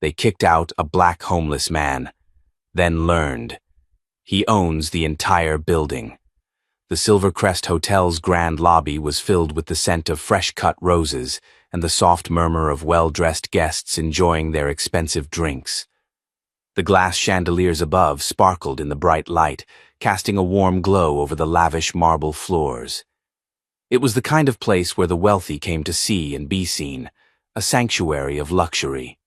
They kicked out a black homeless man, then learned he owns the entire building. The Silvercrest Hotel's grand lobby was filled with the scent of fresh-cut roses and the soft murmur of well-dressed guests enjoying their expensive drinks. The glass chandeliers above sparkled in the bright light, casting a warm glow over the lavish marble floors. It was the kind of place where the wealthy came to see and be seen, a sanctuary of luxury.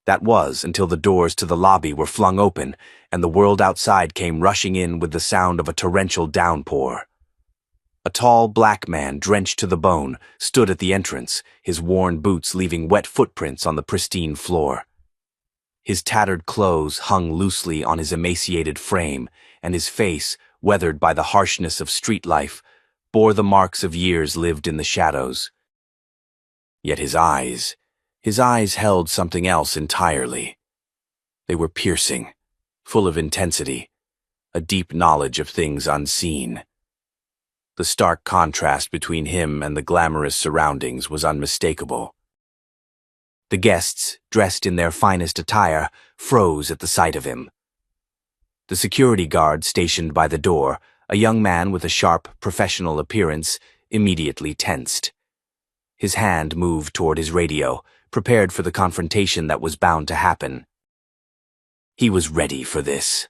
That was until the doors to the lobby were flung open and the world outside came rushing in with the sound of a torrential downpour. A tall black man, drenched to the bone, stood at the entrance, his worn boots leaving wet footprints on the pristine floor. His tattered clothes hung loosely on his emaciated frame, and his face, weathered by the harshness of street life, bore the marks of years lived in the shadows. Yet his eyes held something else entirely. They were piercing, full of intensity, a deep knowledge of things unseen. The stark contrast between him and the glamorous surroundings was unmistakable. The guests, dressed in their finest attire, froze at the sight of him. The security guard stationed by the door, a young man with a sharp, professional appearance, immediately tensed. His hand moved toward his radio, prepared for the confrontation that was bound to happen. He was ready for this.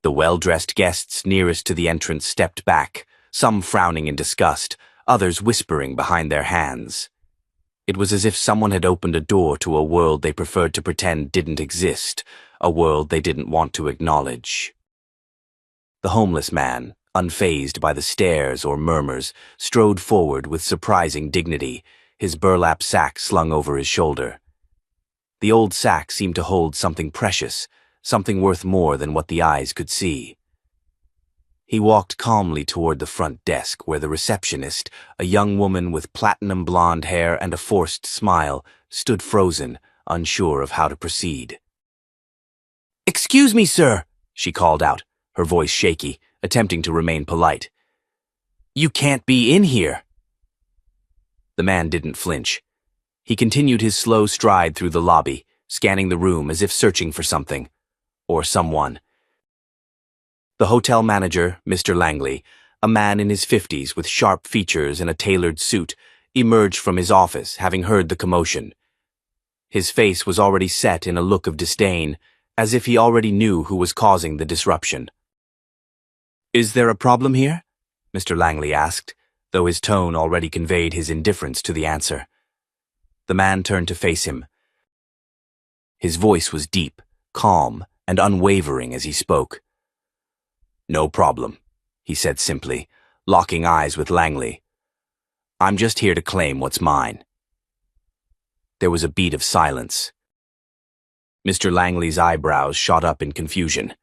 The well-dressed guests nearest to the entrance stepped back, some frowning in disgust, others whispering behind their hands. It was as if someone had opened a door to a world they preferred to pretend didn't exist, a world they didn't want to acknowledge. The homeless man, unfazed by the stares or murmurs, strode forward with surprising dignity, his burlap sack slung over his shoulder. The old sack seemed to hold something precious, something worth more than what the eyes could see. He walked calmly toward the front desk where the receptionist, a young woman with platinum blonde hair and a forced smile, stood frozen, unsure of how to proceed. "Excuse me, sir," she called out, her voice shaky, attempting to remain polite. "You can't be in here." The man didn't flinch. He continued his slow stride through the lobby, scanning the room as if searching for something, or someone. The hotel manager, Mr. Langley, a man in his 50s with sharp features and a tailored suit, emerged from his office, having heard the commotion. His face was already set in a look of disdain, as if he already knew who was causing the disruption. "Is there a problem here?" Mr. Langley asked, though his tone already conveyed his indifference to the answer. The man turned to face him. His voice was deep, calm, and unwavering as he spoke. "No problem," he said simply, locking eyes with Langley. "I'm just here to claim what's mine." There was a beat of silence. Mr. Langley's eyebrows shot up in confusion.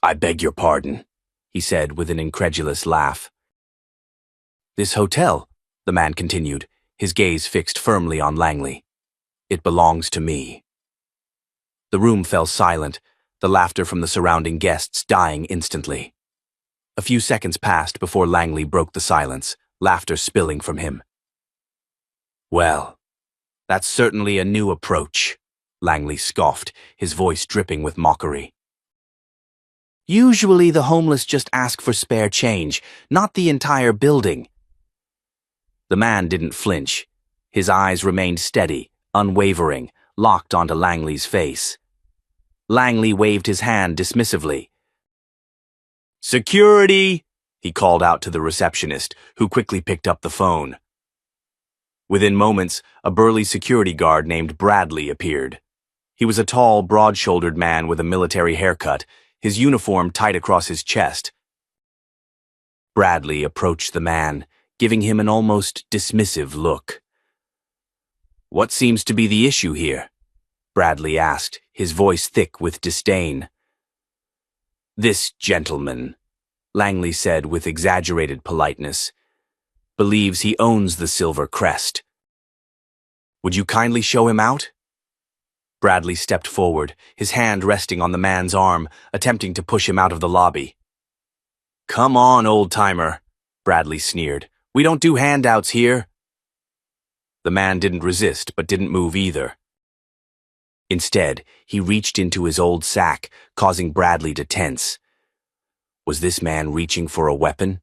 "I beg your pardon," he said with an incredulous laugh. "This hotel," the man continued, his gaze fixed firmly on Langley. "It belongs to me." The room fell silent, the laughter from the surrounding guests dying instantly. A few seconds passed before Langley broke the silence, laughter spilling from him. "Well, that's certainly a new approach," Langley scoffed, his voice dripping with mockery. "Usually the homeless just ask for spare change, not the entire building." The man didn't flinch. His eyes remained steady, unwavering, locked onto Langley's face. Langley waved his hand dismissively. "Security!" he called out to the receptionist, who quickly picked up the phone. Within moments, a burly security guard named Bradley appeared. He was a tall, broad-shouldered man with a military haircut, his uniform tight across his chest. Bradley approached the man, giving him an almost dismissive look. "What seems to be the issue here?" Bradley asked, his voice thick with disdain. "This gentleman," Langley said with exaggerated politeness, "believes he owns the Silvercrest. Would you kindly show him out?" Bradley stepped forward, his hand resting on the man's arm, attempting to push him out of the lobby. "Come on, old-timer," Bradley sneered. "We don't do handouts here." The man didn't resist, but didn't move either. Instead, he reached into his old sack, causing Bradley to tense. Was this man reaching for a weapon?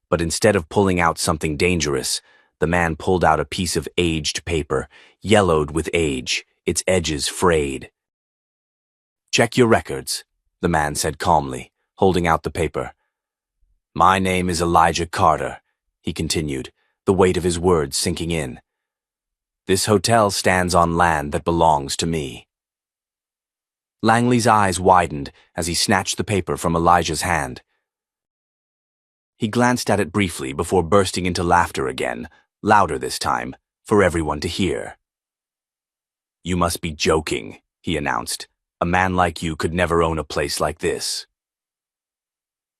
But instead of pulling out something dangerous, the man pulled out a piece of aged paper, yellowed with age, its edges frayed. "Check your records," the man said calmly, holding out the paper. "My name is Elijah Carter," he continued, the weight of his words sinking in. "This hotel stands on land that belongs to me." Langley's eyes widened as he snatched the paper from Elijah's hand. He glanced at it briefly before bursting into laughter again, louder this time, for everyone to hear. "You must be joking," he announced. "A man like you could never own a place like this."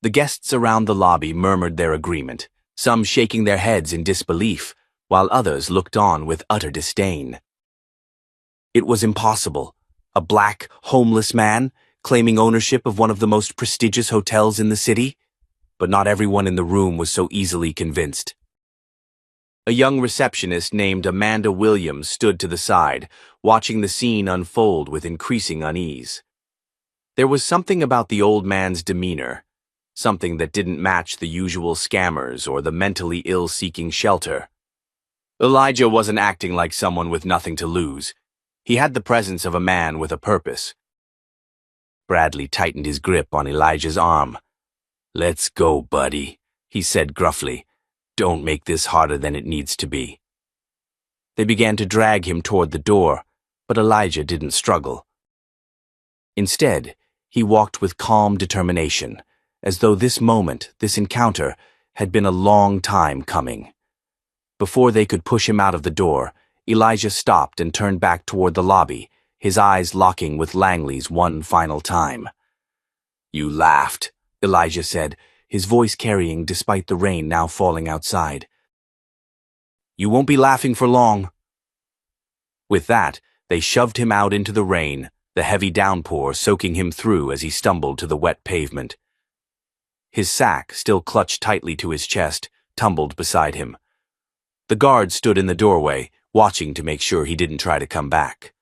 The guests around the lobby murmured their agreement, some shaking their heads in disbelief, while others looked on with utter disdain. It was impossible. A black, homeless man, claiming ownership of one of the most prestigious hotels in the city? But not everyone in the room was so easily convinced. A young receptionist named Amanda Williams stood to the side, watching the scene unfold with increasing unease. There was something about the old man's demeanor, something that didn't match the usual scammers or the mentally ill seeking shelter. Elijah wasn't acting like someone with nothing to lose. He had the presence of a man with a purpose. Bradley tightened his grip on Elijah's arm. "Let's go, buddy," he said gruffly. "Don't make this harder than it needs to be." They began to drag him toward the door, but Elijah didn't struggle. Instead, he walked with calm determination, as though this moment, this encounter, had been a long time coming. Before they could push him out of the door, Elijah stopped and turned back toward the lobby, his eyes locking with Langley's one final time. "You laughed," Elijah said, his voice carrying despite the rain now falling outside. "You won't be laughing for long." With that, they shoved him out into the rain, the heavy downpour soaking him through as he stumbled to the wet pavement. His sack, still clutched tightly to his chest, tumbled beside him. The guard stood in the doorway, watching to make sure he didn't try to come back.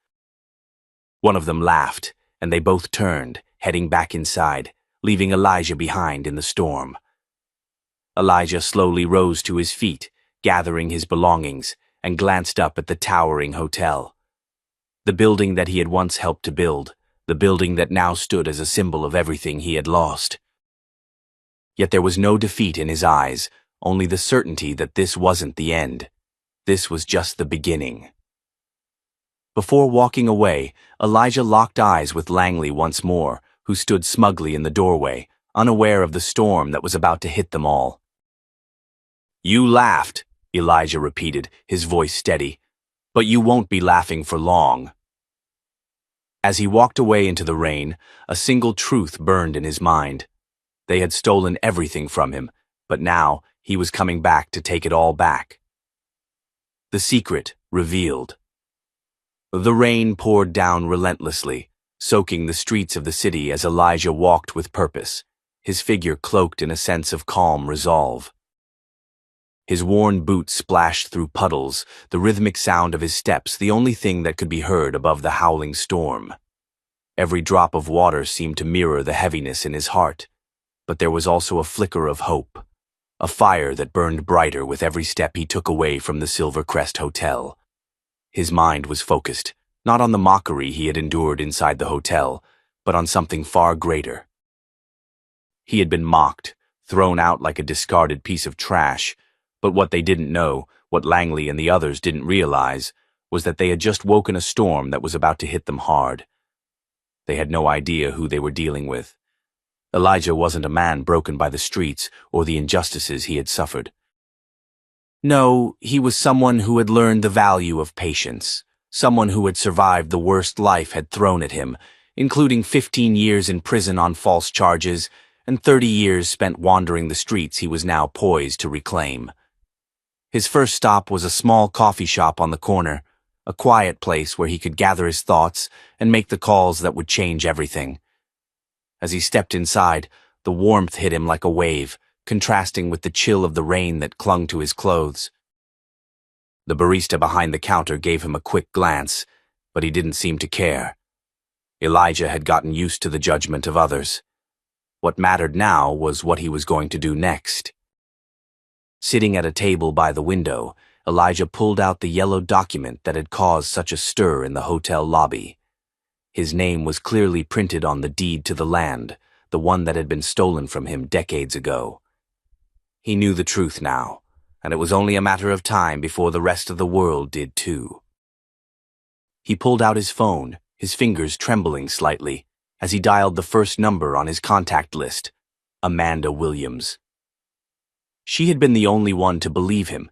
One of them laughed, and they both turned, heading back inside, leaving Elijah behind in the storm. Elijah slowly rose to his feet, gathering his belongings, and glanced up at the towering hotel. The building that he had once helped to build, the building that now stood as a symbol of everything he had lost. Yet there was no defeat in his eyes, only the certainty that this wasn't the end. This was just the beginning. Before walking away, Elijah locked eyes with Langley once more, who stood smugly in the doorway, unaware of the storm that was about to hit them all. "You laughed," Elijah repeated, his voice steady, "but you won't be laughing for long." As he walked away into the rain, a single truth burned in his mind. They had stolen everything from him, but now he was coming back to take it all back. The secret revealed. The rain poured down relentlessly, soaking the streets of the city as Elijah walked with purpose, his figure cloaked in a sense of calm resolve. His worn boots splashed through puddles, the rhythmic sound of his steps the only thing that could be heard above the howling storm. Every drop of water seemed to mirror the heaviness in his heart, but there was also a flicker of hope, a fire that burned brighter with every step he took away from the Silvercrest Hotel. His mind was focused, not on the mockery he had endured inside the hotel, but on something far greater. He had been mocked, thrown out like a discarded piece of trash, but what they didn't know, what Langley and the others didn't realize, was that they had just woken a storm that was about to hit them hard. They had no idea who they were dealing with. Elijah wasn't a man broken by the streets or the injustices he had suffered. No, he was someone who had learned the value of patience, someone who had survived the worst life had thrown at him, including 15 years in prison on false charges and 30 years spent wandering the streets he was now poised to reclaim. His first stop was a small coffee shop on the corner, a quiet place where he could gather his thoughts and make the calls that would change everything. As he stepped inside, the warmth hit him like a wave, contrasting with the chill of the rain that clung to his clothes. The barista behind the counter gave him a quick glance, but he didn't seem to care. Elijah had gotten used to the judgment of others. What mattered now was what he was going to do next. Sitting at a table by the window, Elijah pulled out the yellow document that had caused such a stir in the hotel lobby. His name was clearly printed on the deed to the land, the one that had been stolen from him decades ago. He knew the truth now, and it was only a matter of time before the rest of the world did too. He pulled out his phone, his fingers trembling slightly, as he dialed the first number on his contact list, Amanda Williams. She had been the only one to believe him,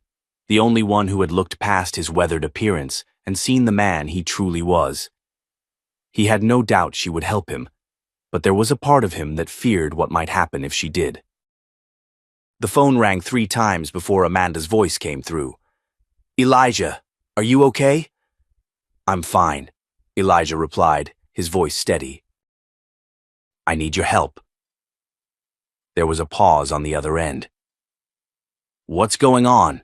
the only one who had looked past his weathered appearance and seen the man he truly was. He had no doubt she would help him, but there was a part of him that feared what might happen if she did. The phone rang 3 times before Amanda's voice came through. "Elijah, are you okay?" "I'm fine," Elijah replied, his voice steady. "I need your help." There was a pause on the other end. "What's going on?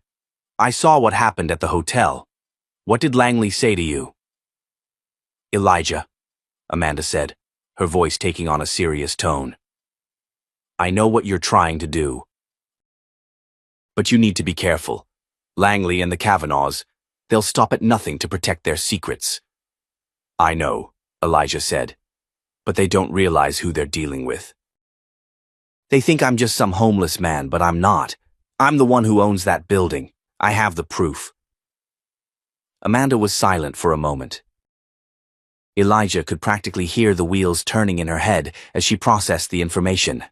I saw what happened at the hotel. What did Langley say to you?" "Elijah," Amanda said, her voice taking on a serious tone. "I know what you're trying to do. But you need to be careful. Langley and the Kavanaughs, they'll stop at nothing to protect their secrets." "I know," Elijah said, "but they don't realize who they're dealing with. They think I'm just some homeless man, but I'm not. I'm the one who owns that building. I have the proof." Amanda was silent for a moment. Elijah could practically hear the wheels turning in her head as she processed the information.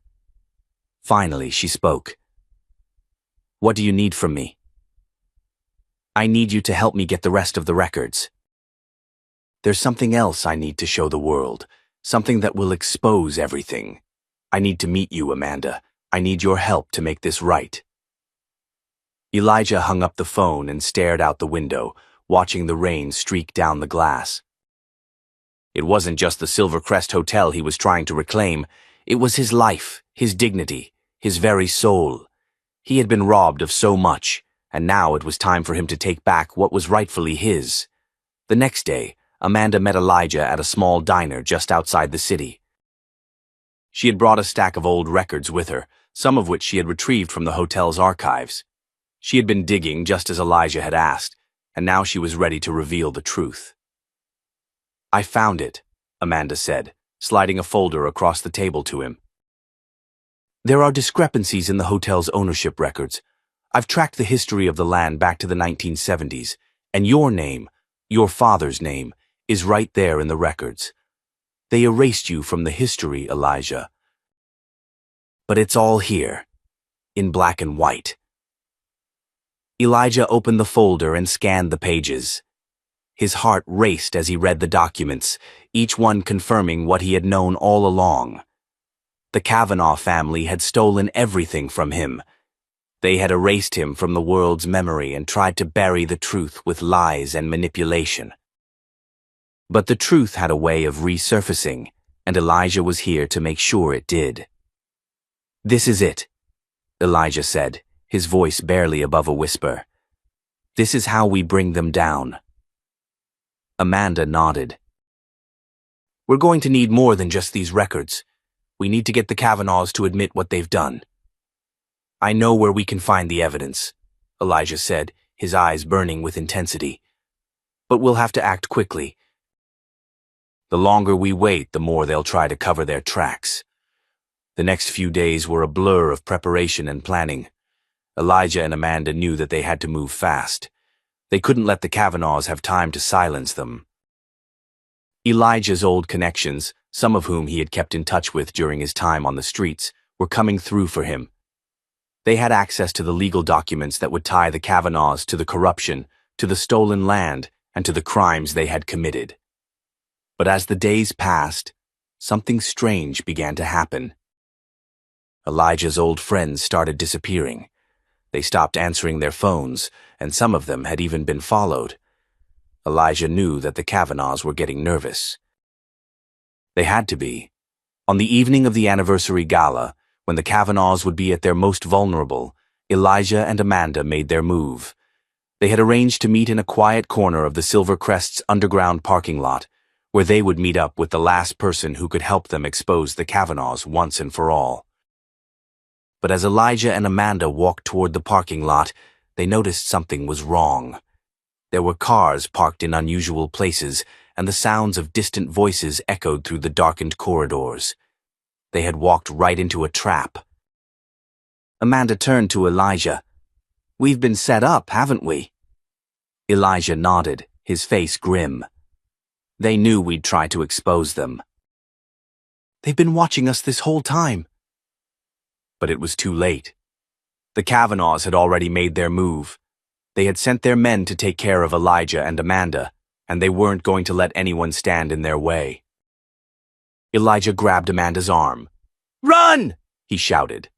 Finally, she spoke. "What do you need from me?" "I need you to help me get the rest of the records. There's something else I need to show the world, something that will expose everything. I need to meet you, Amanda. I need your help to make this right." Elijah hung up the phone and stared out the window, watching the rain streak down the glass. It wasn't just the Silvercrest Hotel he was trying to reclaim. It was his life, his dignity, his very soul. He had been robbed of so much, and now it was time for him to take back what was rightfully his. The next day, Amanda met Elijah at a small diner just outside the city. She had brought a stack of old records with her, some of which she had retrieved from the hotel's archives. She had been digging just as Elijah had asked, and now she was ready to reveal the truth. "I found it," Amanda said, sliding a folder across the table to him. "There are discrepancies in the hotel's ownership records. I've tracked the history of the land back to the 1970s, and your name, your father's name, is right there in the records. They erased you from the history, Elijah. But it's all here, in black and white." Elijah opened the folder and scanned the pages. His heart raced as he read the documents, each one confirming what he had known all along. The Kavanaugh family had stolen everything from him. They had erased him from the world's memory and tried to bury the truth with lies and manipulation. But the truth had a way of resurfacing, and Elijah was here to make sure it did. "This is it," Elijah said, his voice barely above a whisper. "This is how we bring them down." Amanda nodded. "We're going to need more than just these records. We need to get the Kavanaughs to admit what they've done." "I know where we can find the evidence," Elijah said, his eyes burning with intensity. "But we'll have to act quickly. The longer we wait, the more they'll try to cover their tracks." The next few days were a blur of preparation and planning. Elijah and Amanda knew that they had to move fast. They couldn't let the Kavanaughs have time to silence them. Elijah's old connections, some of whom he had kept in touch with during his time on the streets, were coming through for him. They had access to the legal documents that would tie the Kavanaughs to the corruption, to the stolen land, and to the crimes they had committed. But as the days passed, something strange began to happen. Elijah's old friends started disappearing. They stopped answering their phones, and some of them had even been followed. Elijah knew that the Kavanaughs were getting nervous. They had to be. On the evening of the anniversary gala, when the Kavanaughs would be at their most vulnerable, Elijah and Amanda made their move. They had arranged to meet in a quiet corner of the Silvercrest's underground parking lot, where they would meet up with the last person who could help them expose the Kavanaughs once and for all. But as Elijah and Amanda walked toward the parking lot, they noticed something was wrong. There were cars parked in unusual places, and the sounds of distant voices echoed through the darkened corridors. They had walked right into a trap. Amanda turned to Elijah. "We've been set up, haven't we?" Elijah nodded, his face grim. "They knew we'd try to expose them." "They've been watching us this whole time." But it was too late. The Kavanaughs had already made their move. They had sent their men to take care of Elijah and Amanda, and they weren't going to let anyone stand in their way. Elijah grabbed Amanda's arm. "Run!" he shouted.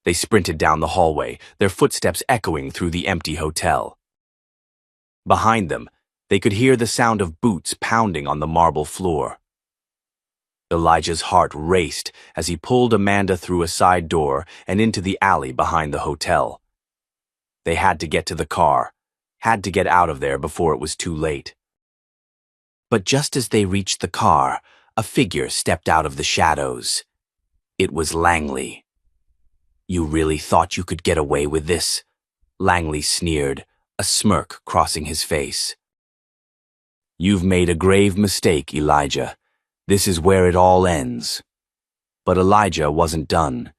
They sprinted down the hallway, their footsteps echoing through the empty hotel. Behind them, they could hear the sound of boots pounding on the marble floor. Elijah's heart raced as he pulled Amanda through a side door and into the alley behind the hotel. They had to get to the car, had to get out of there before it was too late. But just as they reached the car, a figure stepped out of the shadows. It was Langley. "You really thought you could get away with this?" Langley sneered, a smirk crossing his face. "You've made a grave mistake, Elijah. This is where it all ends." But Elijah wasn't done.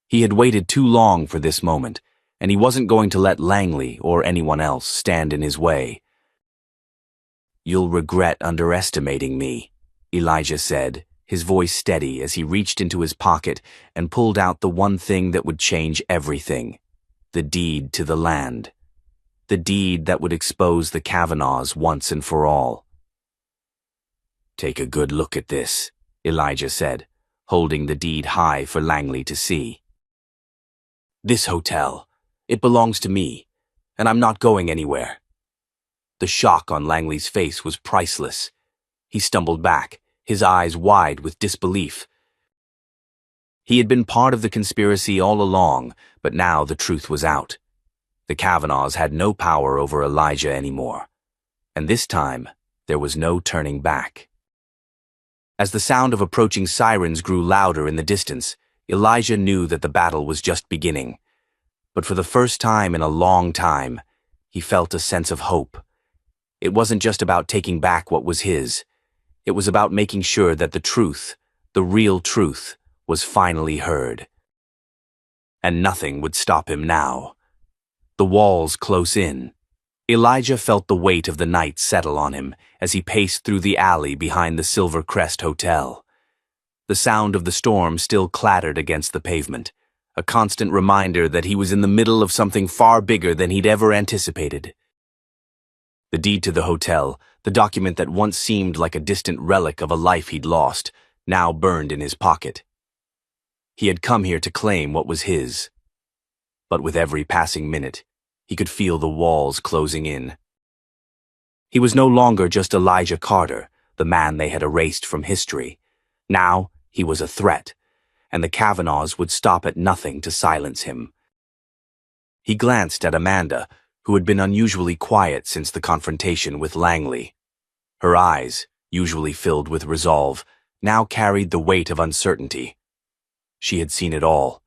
He had waited too long for this moment, and he wasn't going to let Langley or anyone else stand in his way. "You'll regret underestimating me," Elijah said, his voice steady as he reached into his pocket and pulled out the one thing that would change everything: the deed to the land. The deed that would expose the Kavanaughs once and for all. "Take a good look at this," Elijah said, holding the deed high for Langley to see. "This hotel, it belongs to me, and I'm not going anywhere." The shock on Langley's face was priceless. He stumbled back, his eyes wide with disbelief. He had been part of the conspiracy all along, but now the truth was out. The Kavanaughs had no power over Elijah anymore, and this time there was no turning back. As the sound of approaching sirens grew louder in the distance, Elijah knew that the battle was just beginning. But for the first time in a long time, he felt a sense of hope. It wasn't just about taking back what was his. It was about making sure that the truth, the real truth, was finally heard. And nothing would stop him now. The walls close in. Elijah felt the weight of the night settle on him as he paced through the alley behind the Silvercrest Hotel. The sound of the storm still clattered against the pavement, a constant reminder that he was in the middle of something far bigger than he'd ever anticipated. The deed to the hotel, the document that once seemed like a distant relic of a life he'd lost, now burned in his pocket. He had come here to claim what was his. But with every passing minute, he could feel the walls closing in. He was no longer just Elijah Carter, the man they had erased from history. Now he was a threat, and the Kavanaughs would stop at nothing to silence him. He glanced at Amanda, who had been unusually quiet since the confrontation with Langley. Her eyes, usually filled with resolve, now carried the weight of uncertainty. She had seen it all: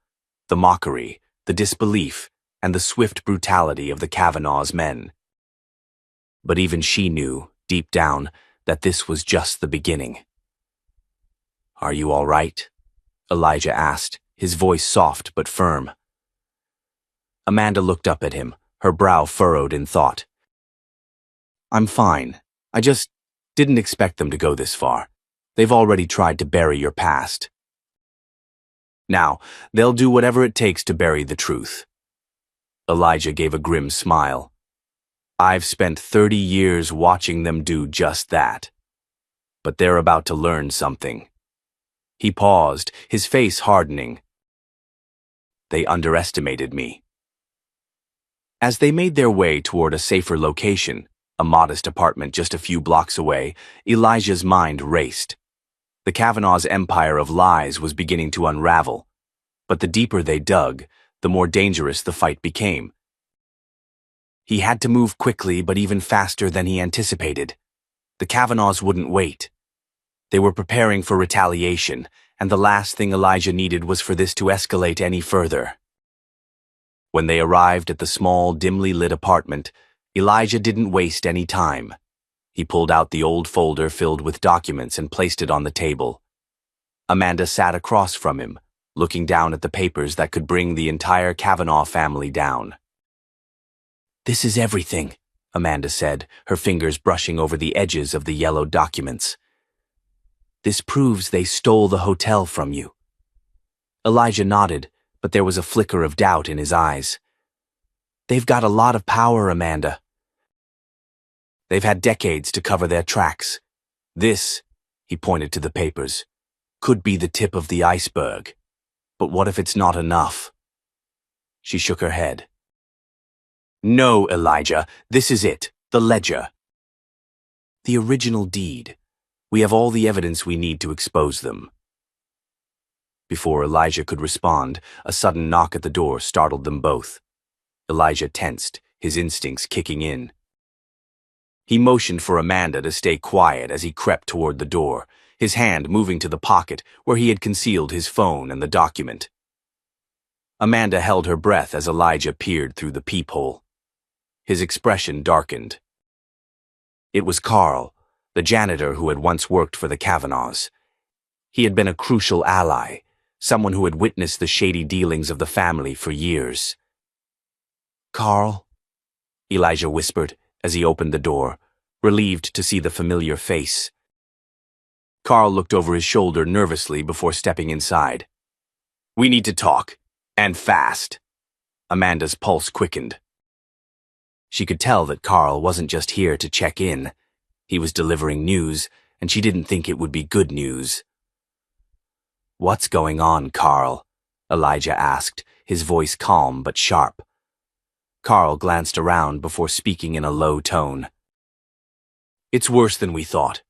the mockery, the disbelief, and the swift brutality of the Kavanaugh's men. But even she knew, deep down, that this was just the beginning. "Are you all right?" Elijah asked, his voice soft but firm. Amanda looked up at him, her brow furrowed in thought. "I'm fine. I just didn't expect them to go this far. They've already tried to bury your past. Now, they'll do whatever it takes to bury the truth." Elijah gave a grim smile. "I've spent 30 years watching them do just that. But they're about to learn something." He paused, his face hardening. "They underestimated me." As they made their way toward a safer location, a modest apartment just a few blocks away, Elijah's mind raced. The Kavanaugh's empire of lies was beginning to unravel, but the deeper they dug, the more dangerous the fight became. He had to move quickly, but even faster than he anticipated. The Kavanaughs wouldn't wait. They were preparing for retaliation, and the last thing Elijah needed was for this to escalate any further. When they arrived at the small, dimly lit apartment, Elijah didn't waste any time. He pulled out the old folder filled with documents and placed it on the table. Amanda sat across from him, looking down at the papers that could bring the entire Kavanaugh family down. "This is everything," Amanda said, her fingers brushing over the edges of the yellow documents. "This proves they stole the hotel from you." Elijah nodded, but there was a flicker of doubt in his eyes. "They've got a lot of power, Amanda. They've had decades to cover their tracks. This," he pointed to the papers, "could be the tip of the iceberg. But what if it's not enough?" She shook her head. "No, Elijah, this is it, the ledger. The original deed. We have all the evidence we need to expose them." Before Elijah could respond, a sudden knock at the door startled them both. Elijah tensed, his instincts kicking in. He motioned for Amanda to stay quiet as he crept toward the door, his hand moving to the pocket where he had concealed his phone and the document. Amanda held her breath as Elijah peered through the peephole. His expression darkened. It was Carl, the janitor who had once worked for the Kavanaughs. He had been a crucial ally, someone who had witnessed the shady dealings of the family for years. "Carl," Elijah whispered as he opened the door, relieved to see the familiar face. Carl looked over his shoulder nervously before stepping inside. "We need to talk, and fast." Amanda's pulse quickened. She could tell that Carl wasn't just here to check in. He was delivering news, and she didn't think it would be good news. "What's going on, Carl?" Elijah asked, his voice calm but sharp. Carl glanced around before speaking in a low tone. "It's worse than we thought.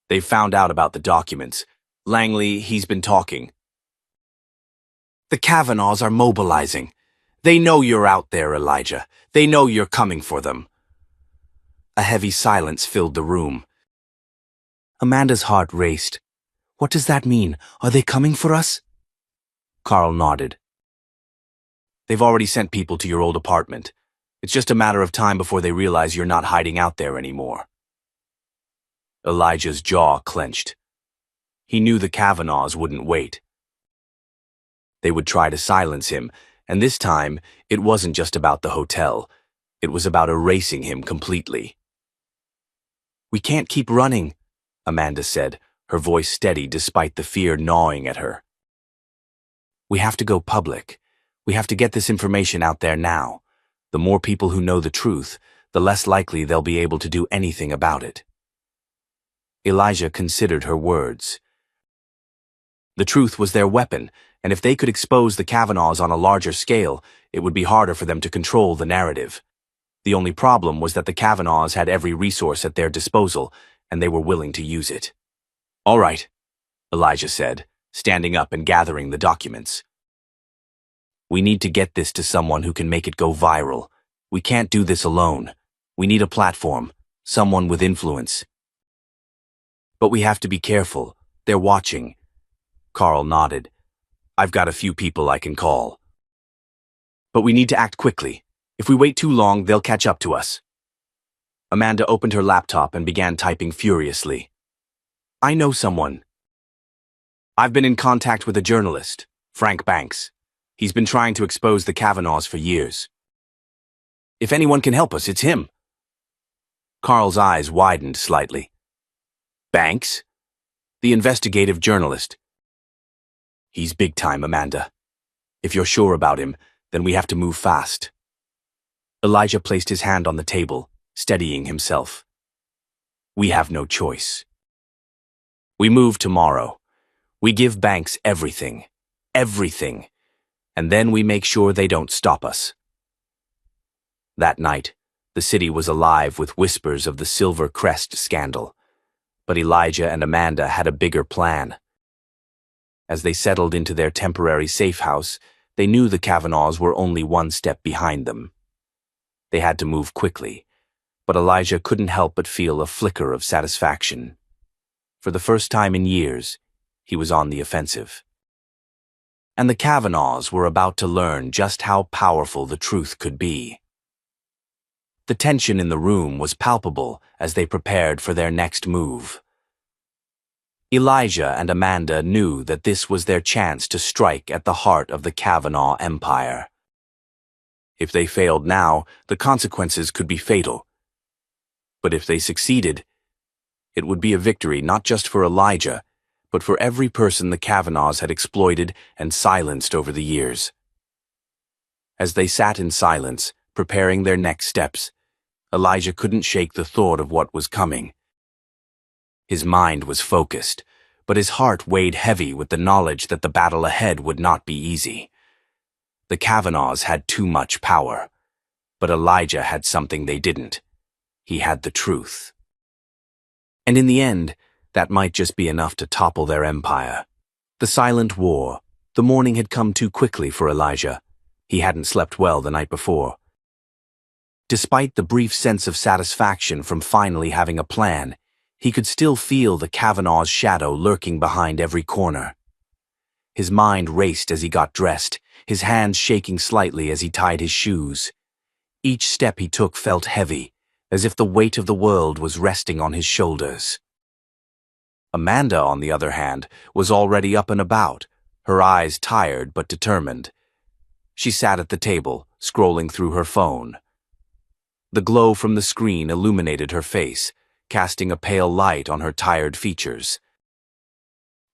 They've found out about the documents. Langley, he's been talking. The Kavanaughs are mobilizing. They know you're out there, Elijah. They know you're coming for them." A heavy silence filled the room. Amanda's heart raced. "What does that mean? Are they coming for us?" Carl nodded. "They've already sent people to your old apartment. It's just a matter of time before they realize you're not hiding out there anymore." Elijah's jaw clenched. He knew the Kavanaughs wouldn't wait. They would try to silence him, and this time it wasn't just about the hotel. It was about erasing him completely. "We can't keep running," Amanda said, her voice steady despite the fear gnawing at her. "We have to go public. We have to get this information out there now. The more people who know the truth, the less likely they'll be able to do anything about it." Elijah considered her words. The truth was their weapon, and if they could expose the Kavanaughs on a larger scale, it would be harder for them to control the narrative. The only problem was that the Kavanaughs had every resource at their disposal, and they were willing to use it. "All right," Elijah said, standing up and gathering the documents. "We need to get this to someone who can make it go viral. We can't do this alone. We need a platform, someone with influence. But we have to be careful. They're watching." Carl nodded. "I've got a few people I can call. But we need to act quickly. If we wait too long, they'll catch up to us." Amanda opened her laptop and began typing furiously. "I know someone. I've been in contact with a journalist, Frank Banks. He's been trying to expose the Kavanaughs for years. If anyone can help us, it's him." Carl's eyes widened slightly. "Banks? The investigative journalist." "He's big time, Amanda. If you're sure about him, then we have to move fast." Elijah placed his hand on the table, steadying himself. "We have no choice. We move tomorrow. We give Banks everything. Everything. And then we make sure they don't stop us." That night, the city was alive with whispers of the Silver Crest scandal. But Elijah and Amanda had a bigger plan. As they settled into their temporary safe house, they knew the Kavanaughs were only one step behind them. They had to move quickly, but Elijah couldn't help but feel a flicker of satisfaction. For the first time in years, he was on the offensive. And the Kavanaughs were about to learn just how powerful the truth could be. The tension in the room was palpable as they prepared for their next move. Elijah and Amanda knew that this was their chance to strike at the heart of the Kavanaugh empire. If they failed now, the consequences could be fatal. But if they succeeded, it would be a victory not just for Elijah, but for every person the Kavanaughs had exploited and silenced over the years. As they sat in silence, preparing their next steps, Elijah couldn't shake the thought of what was coming. His mind was focused, but his heart weighed heavy with the knowledge that the battle ahead would not be easy. The Kavanaughs had too much power, but Elijah had something they didn't. He had the truth. And in the end, that might just be enough to topple their empire. The silent war. The morning had come too quickly for Elijah. He hadn't slept well the night before. Despite the brief sense of satisfaction from finally having a plan, he could still feel the Kavanaugh's shadow lurking behind every corner. His mind raced as he got dressed, his hands shaking slightly as he tied his shoes. Each step he took felt heavy, as if the weight of the world was resting on his shoulders. Amanda, on the other hand, was already up and about, her eyes tired but determined. She sat at the table, scrolling through her phone. The glow from the screen illuminated her face, casting a pale light on her tired features.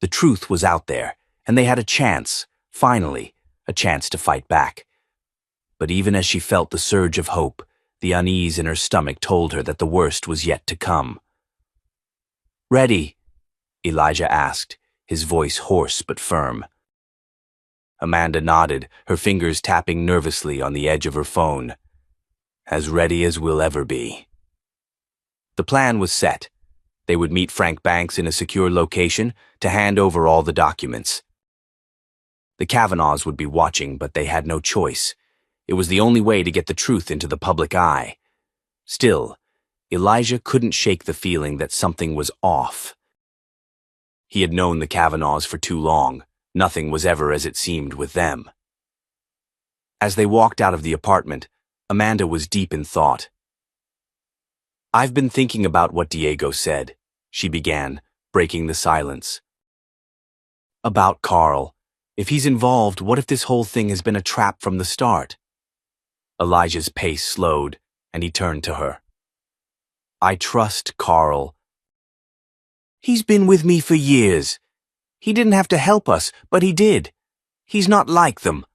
The truth was out there, and they had a chance, finally, a chance to fight back. But even as she felt the surge of hope, the unease in her stomach told her that the worst was yet to come. "Ready?" Elijah asked, his voice hoarse but firm. Amanda nodded, her fingers tapping nervously on the edge of her phone. "As ready as we'll ever be." The plan was set. They would meet Frank Banks in a secure location to hand over all the documents. The Kavanaughs would be watching, but they had no choice. It was the only way to get the truth into the public eye. Still, Elijah couldn't shake the feeling that something was off. He had known the Kavanaughs for too long. Nothing was ever as it seemed with them. As they walked out of the apartment, Amanda was deep in thought. "I've been thinking about what Diego said," she began, breaking the silence. "About Carl. If he's involved, what if this whole thing has been a trap from the start?" Elijah's pace slowed, and he turned to her. "I trust Carl. He's been with me for years. He didn't have to help us, but he did. He's not like them."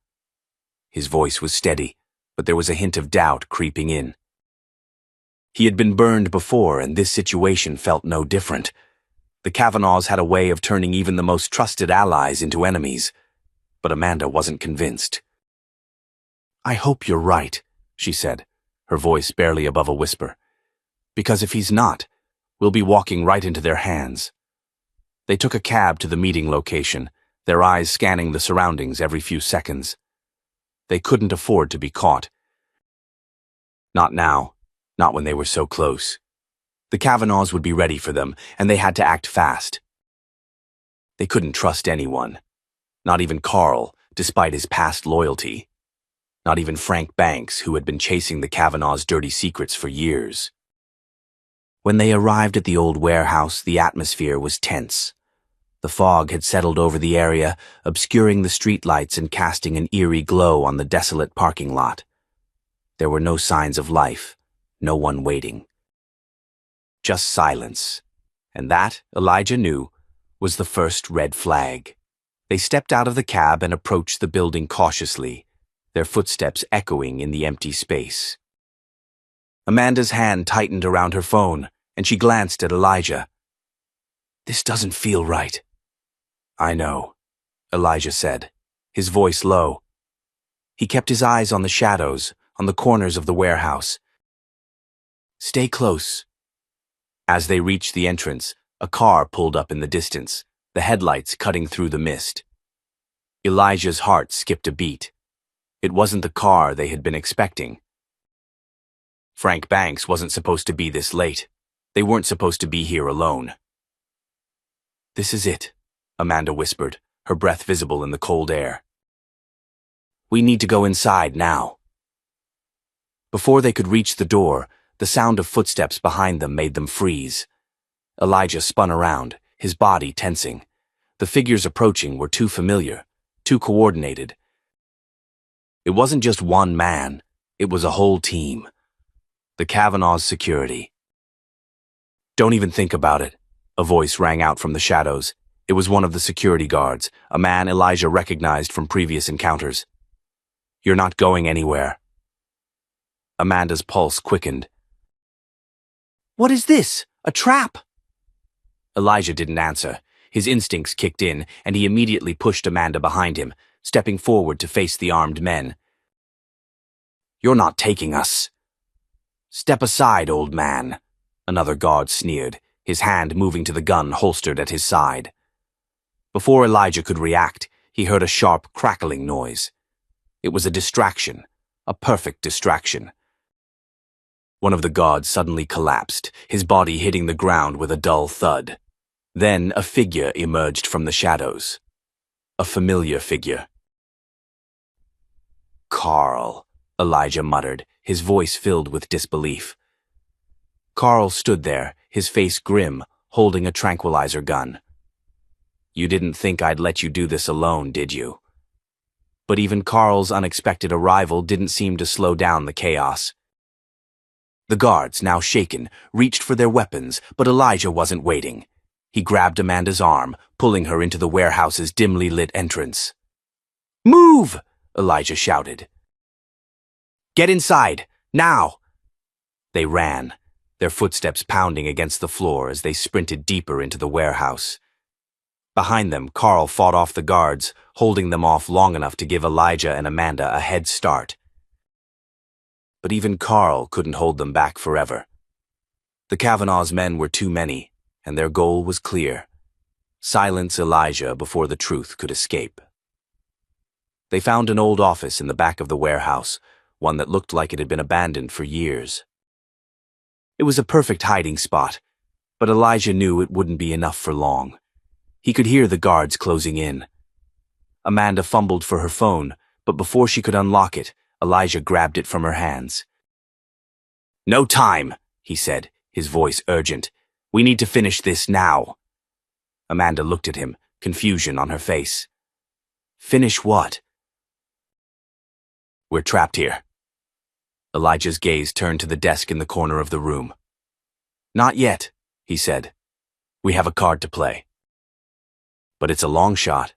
His voice was steady, but there was a hint of doubt creeping in. He had been burned before, and this situation felt no different. The Kavanaughs had a way of turning even the most trusted allies into enemies, but Amanda wasn't convinced. "I hope you're right," she said, her voice barely above a whisper. "Because if he's not, we'll be walking right into their hands." They took a cab to the meeting location, their eyes scanning the surroundings every few seconds. They couldn't afford to be caught. Not now. Not when they were so close. The Kavanaughs would be ready for them, and they had to act fast. They couldn't trust anyone. Not even Carl, despite his past loyalty. Not even Frank Banks, who had been chasing the Kavanaughs' dirty secrets for years. When they arrived at the old warehouse, the atmosphere was tense. The fog had settled over the area, obscuring the streetlights and casting an eerie glow on the desolate parking lot. There were no signs of life. No one waiting. Just silence. And that, Elijah knew, was the first red flag. They stepped out of the cab and approached the building cautiously, their footsteps echoing in the empty space. Amanda's hand tightened around her phone, and she glanced at Elijah. "This doesn't feel right." "I know," Elijah said, his voice low. He kept his eyes on the shadows, on the corners of the warehouse. "Stay close." As they reached the entrance, a car pulled up in the distance, the headlights cutting through the mist. Elijah's heart skipped a beat. It wasn't the car they had been expecting. Frank Banks wasn't supposed to be this late. They weren't supposed to be here alone. "This is it," Amanda whispered, her breath visible in the cold air. "We need to go inside now." Before they could reach the door, the sound of footsteps behind them made them freeze. Elijah spun around, his body tensing. The figures approaching were too familiar, too coordinated. It wasn't just one man, it was a whole team. The Kavanaugh's security. "Don't even think about it," a voice rang out from the shadows. It was one of the security guards, a man Elijah recognized from previous encounters. "You're not going anywhere." Amanda's pulse quickened. "What is this? A trap?" Elijah didn't answer. His instincts kicked in, and he immediately pushed Amanda behind him, stepping forward to face the armed men. "You're not taking us." "Step aside, old man," another guard sneered, his hand moving to the gun holstered at his side. Before Elijah could react, he heard a sharp, crackling noise. It was a distraction, a perfect distraction. One of the guards suddenly collapsed, his body hitting the ground with a dull thud. Then a figure emerged from the shadows. A familiar figure. "Carl," Elijah muttered, his voice filled with disbelief. Carl stood there, his face grim, holding a tranquilizer gun. "You didn't think I'd let you do this alone, did you?" But even Carl's unexpected arrival didn't seem to slow down the chaos. The guards, now shaken, reached for their weapons, but Elijah wasn't waiting. He grabbed Amanda's arm, pulling her into the warehouse's dimly lit entrance. "Move!" Elijah shouted. "Get inside, now!" They ran, their footsteps pounding against the floor as they sprinted deeper into the warehouse. Behind them, Carl fought off the guards, holding them off long enough to give Elijah and Amanda a head start. But even Carl couldn't hold them back forever. The Kavanaugh's men were too many, and their goal was clear: silence Elijah before the truth could escape. They found an old office in the back of the warehouse, one that looked like it had been abandoned for years. It was a perfect hiding spot, but Elijah knew it wouldn't be enough for long. He could hear the guards closing in. Amanda fumbled for her phone, but before she could unlock it, Elijah grabbed it from her hands. "No time," he said, his voice urgent. "We need to finish this now." Amanda looked at him, confusion on her face. "Finish what?" "We're trapped here." Elijah's gaze turned to the desk in the corner of the room. "Not yet," he said. "We have a card to play." "But it's a long shot."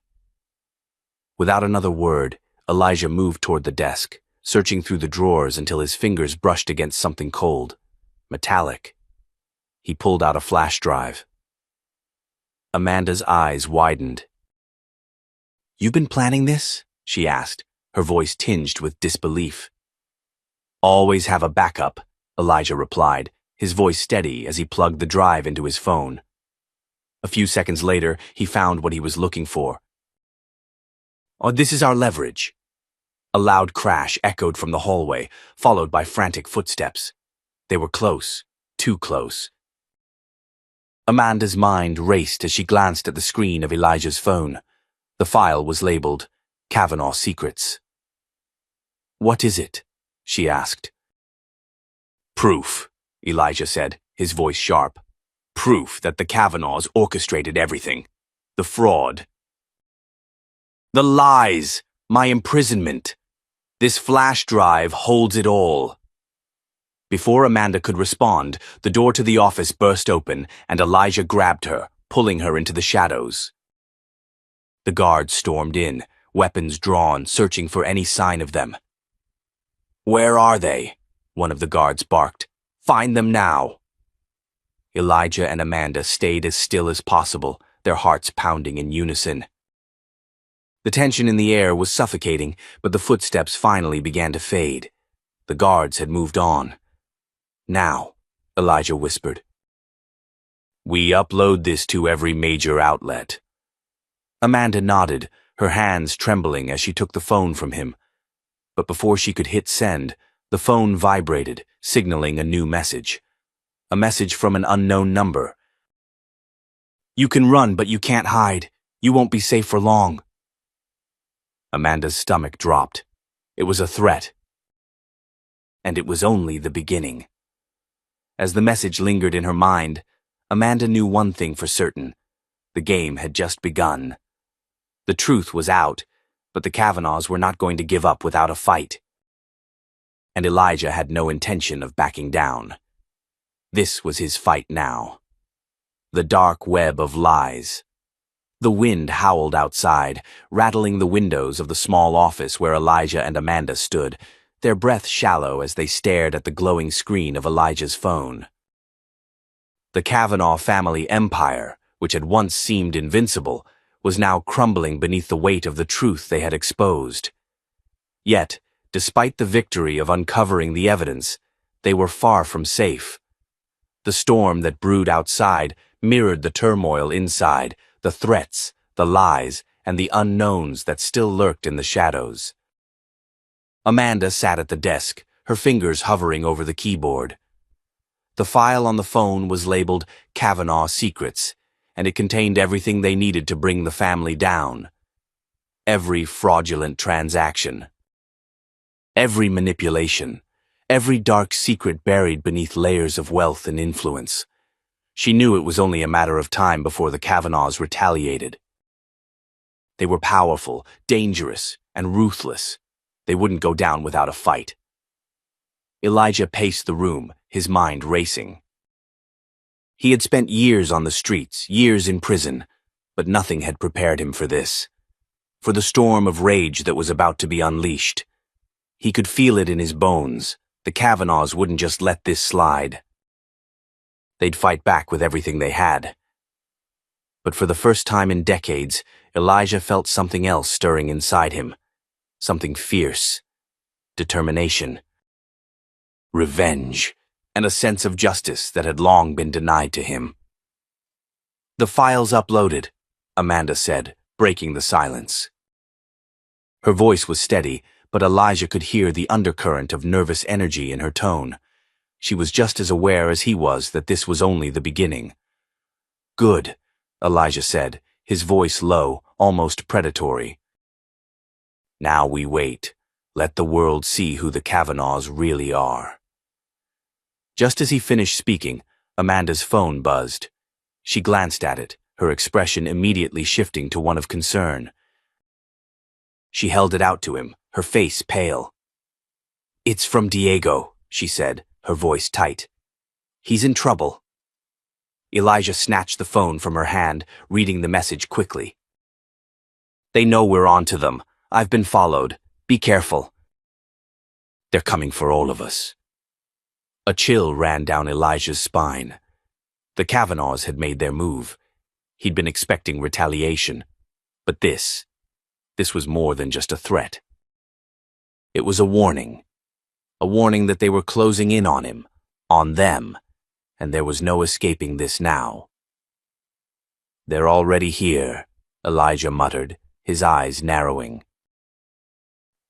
Without another word, Elijah moved toward the desk, searching through the drawers until his fingers brushed against something cold, metallic. He pulled out a flash drive. Amanda's eyes widened. "You've been planning this?" she asked, her voice tinged with disbelief. "Always have a backup," Elijah replied, his voice steady as he plugged the drive into his phone. A few seconds later, he found what he was looking for. "Oh, this is our leverage." A loud crash echoed from the hallway, followed by frantic footsteps. They were close, too close. Amanda's mind raced as she glanced at the screen of Elijah's phone. The file was labeled Kavanaugh Secrets. "What is it?" she asked. "Proof," Elijah said, his voice sharp. "Proof that the Kavanaughs orchestrated everything. The fraud. The lies. My imprisonment. This flash drive holds it all." Before Amanda could respond, the door to the office burst open and Elijah grabbed her, pulling her into the shadows. The guards stormed in, weapons drawn, searching for any sign of them. "Where are they?" one of the guards barked. "Find them now." Elijah and Amanda stayed as still as possible, their hearts pounding in unison. The tension in the air was suffocating, but the footsteps finally began to fade. The guards had moved on. "Now," Elijah whispered. "We upload this to every major outlet." Amanda nodded, her hands trembling as she took the phone from him. But before she could hit send, the phone vibrated, signaling a new message. A message from an unknown number. "You can run, but you can't hide. You won't be safe for long." Amanda's stomach dropped. It was a threat. And it was only the beginning. As the message lingered in her mind, Amanda knew one thing for certain. The game had just begun. The truth was out, but the Kavanaughs were not going to give up without a fight. And Elijah had no intention of backing down. This was his fight now. The dark web of lies. The wind howled outside, rattling the windows of the small office where Elijah and Amanda stood, their breath shallow as they stared at the glowing screen of Elijah's phone. The Kavanaugh family empire, which had once seemed invincible, was now crumbling beneath the weight of the truth they had exposed. Yet, despite the victory of uncovering the evidence, they were far from safe. The storm that brewed outside mirrored the turmoil inside, the threats, the lies, and the unknowns that still lurked in the shadows. Amanda sat at the desk, her fingers hovering over the keyboard. The file on the phone was labeled Kavanaugh Secrets, and it contained everything they needed to bring the family down. Every fraudulent transaction. Every manipulation. Every dark secret buried beneath layers of wealth and influence. She knew it was only a matter of time before the Kavanaughs retaliated. They were powerful, dangerous, and ruthless. They wouldn't go down without a fight. Elijah paced the room, his mind racing. He had spent years on the streets, years in prison, but nothing had prepared him for this. For the storm of rage that was about to be unleashed. He could feel it in his bones. The Kavanaughs wouldn't just let this slide. They'd fight back with everything they had. But for the first time in decades, Elijah felt something else stirring inside him. Something fierce. Determination. Revenge. And a sense of justice that had long been denied to him. "The file's uploaded," Amanda said, breaking the silence. Her voice was steady, but Elijah could hear the undercurrent of nervous energy in her tone. She was just as aware as he was that this was only the beginning. "Good," Elijah said, his voice low, almost predatory. "Now we wait. Let the world see who the Kavanaughs really are." Just as he finished speaking, Amanda's phone buzzed. She glanced at it, her expression immediately shifting to one of concern. She held it out to him, her face pale. "It's from Diego," she said, her voice tight. "He's in trouble." Elijah snatched the phone from her hand, reading the message quickly. "They know we're on to them. I've been followed. Be careful. They're coming for all of us." A chill ran down Elijah's spine. The Kavanaughs had made their move. He'd been expecting retaliation. But this was more than just a threat. It was a warning. A warning that they were closing in on him, on them, and there was no escaping this now. "They're already here," Elijah muttered, his eyes narrowing.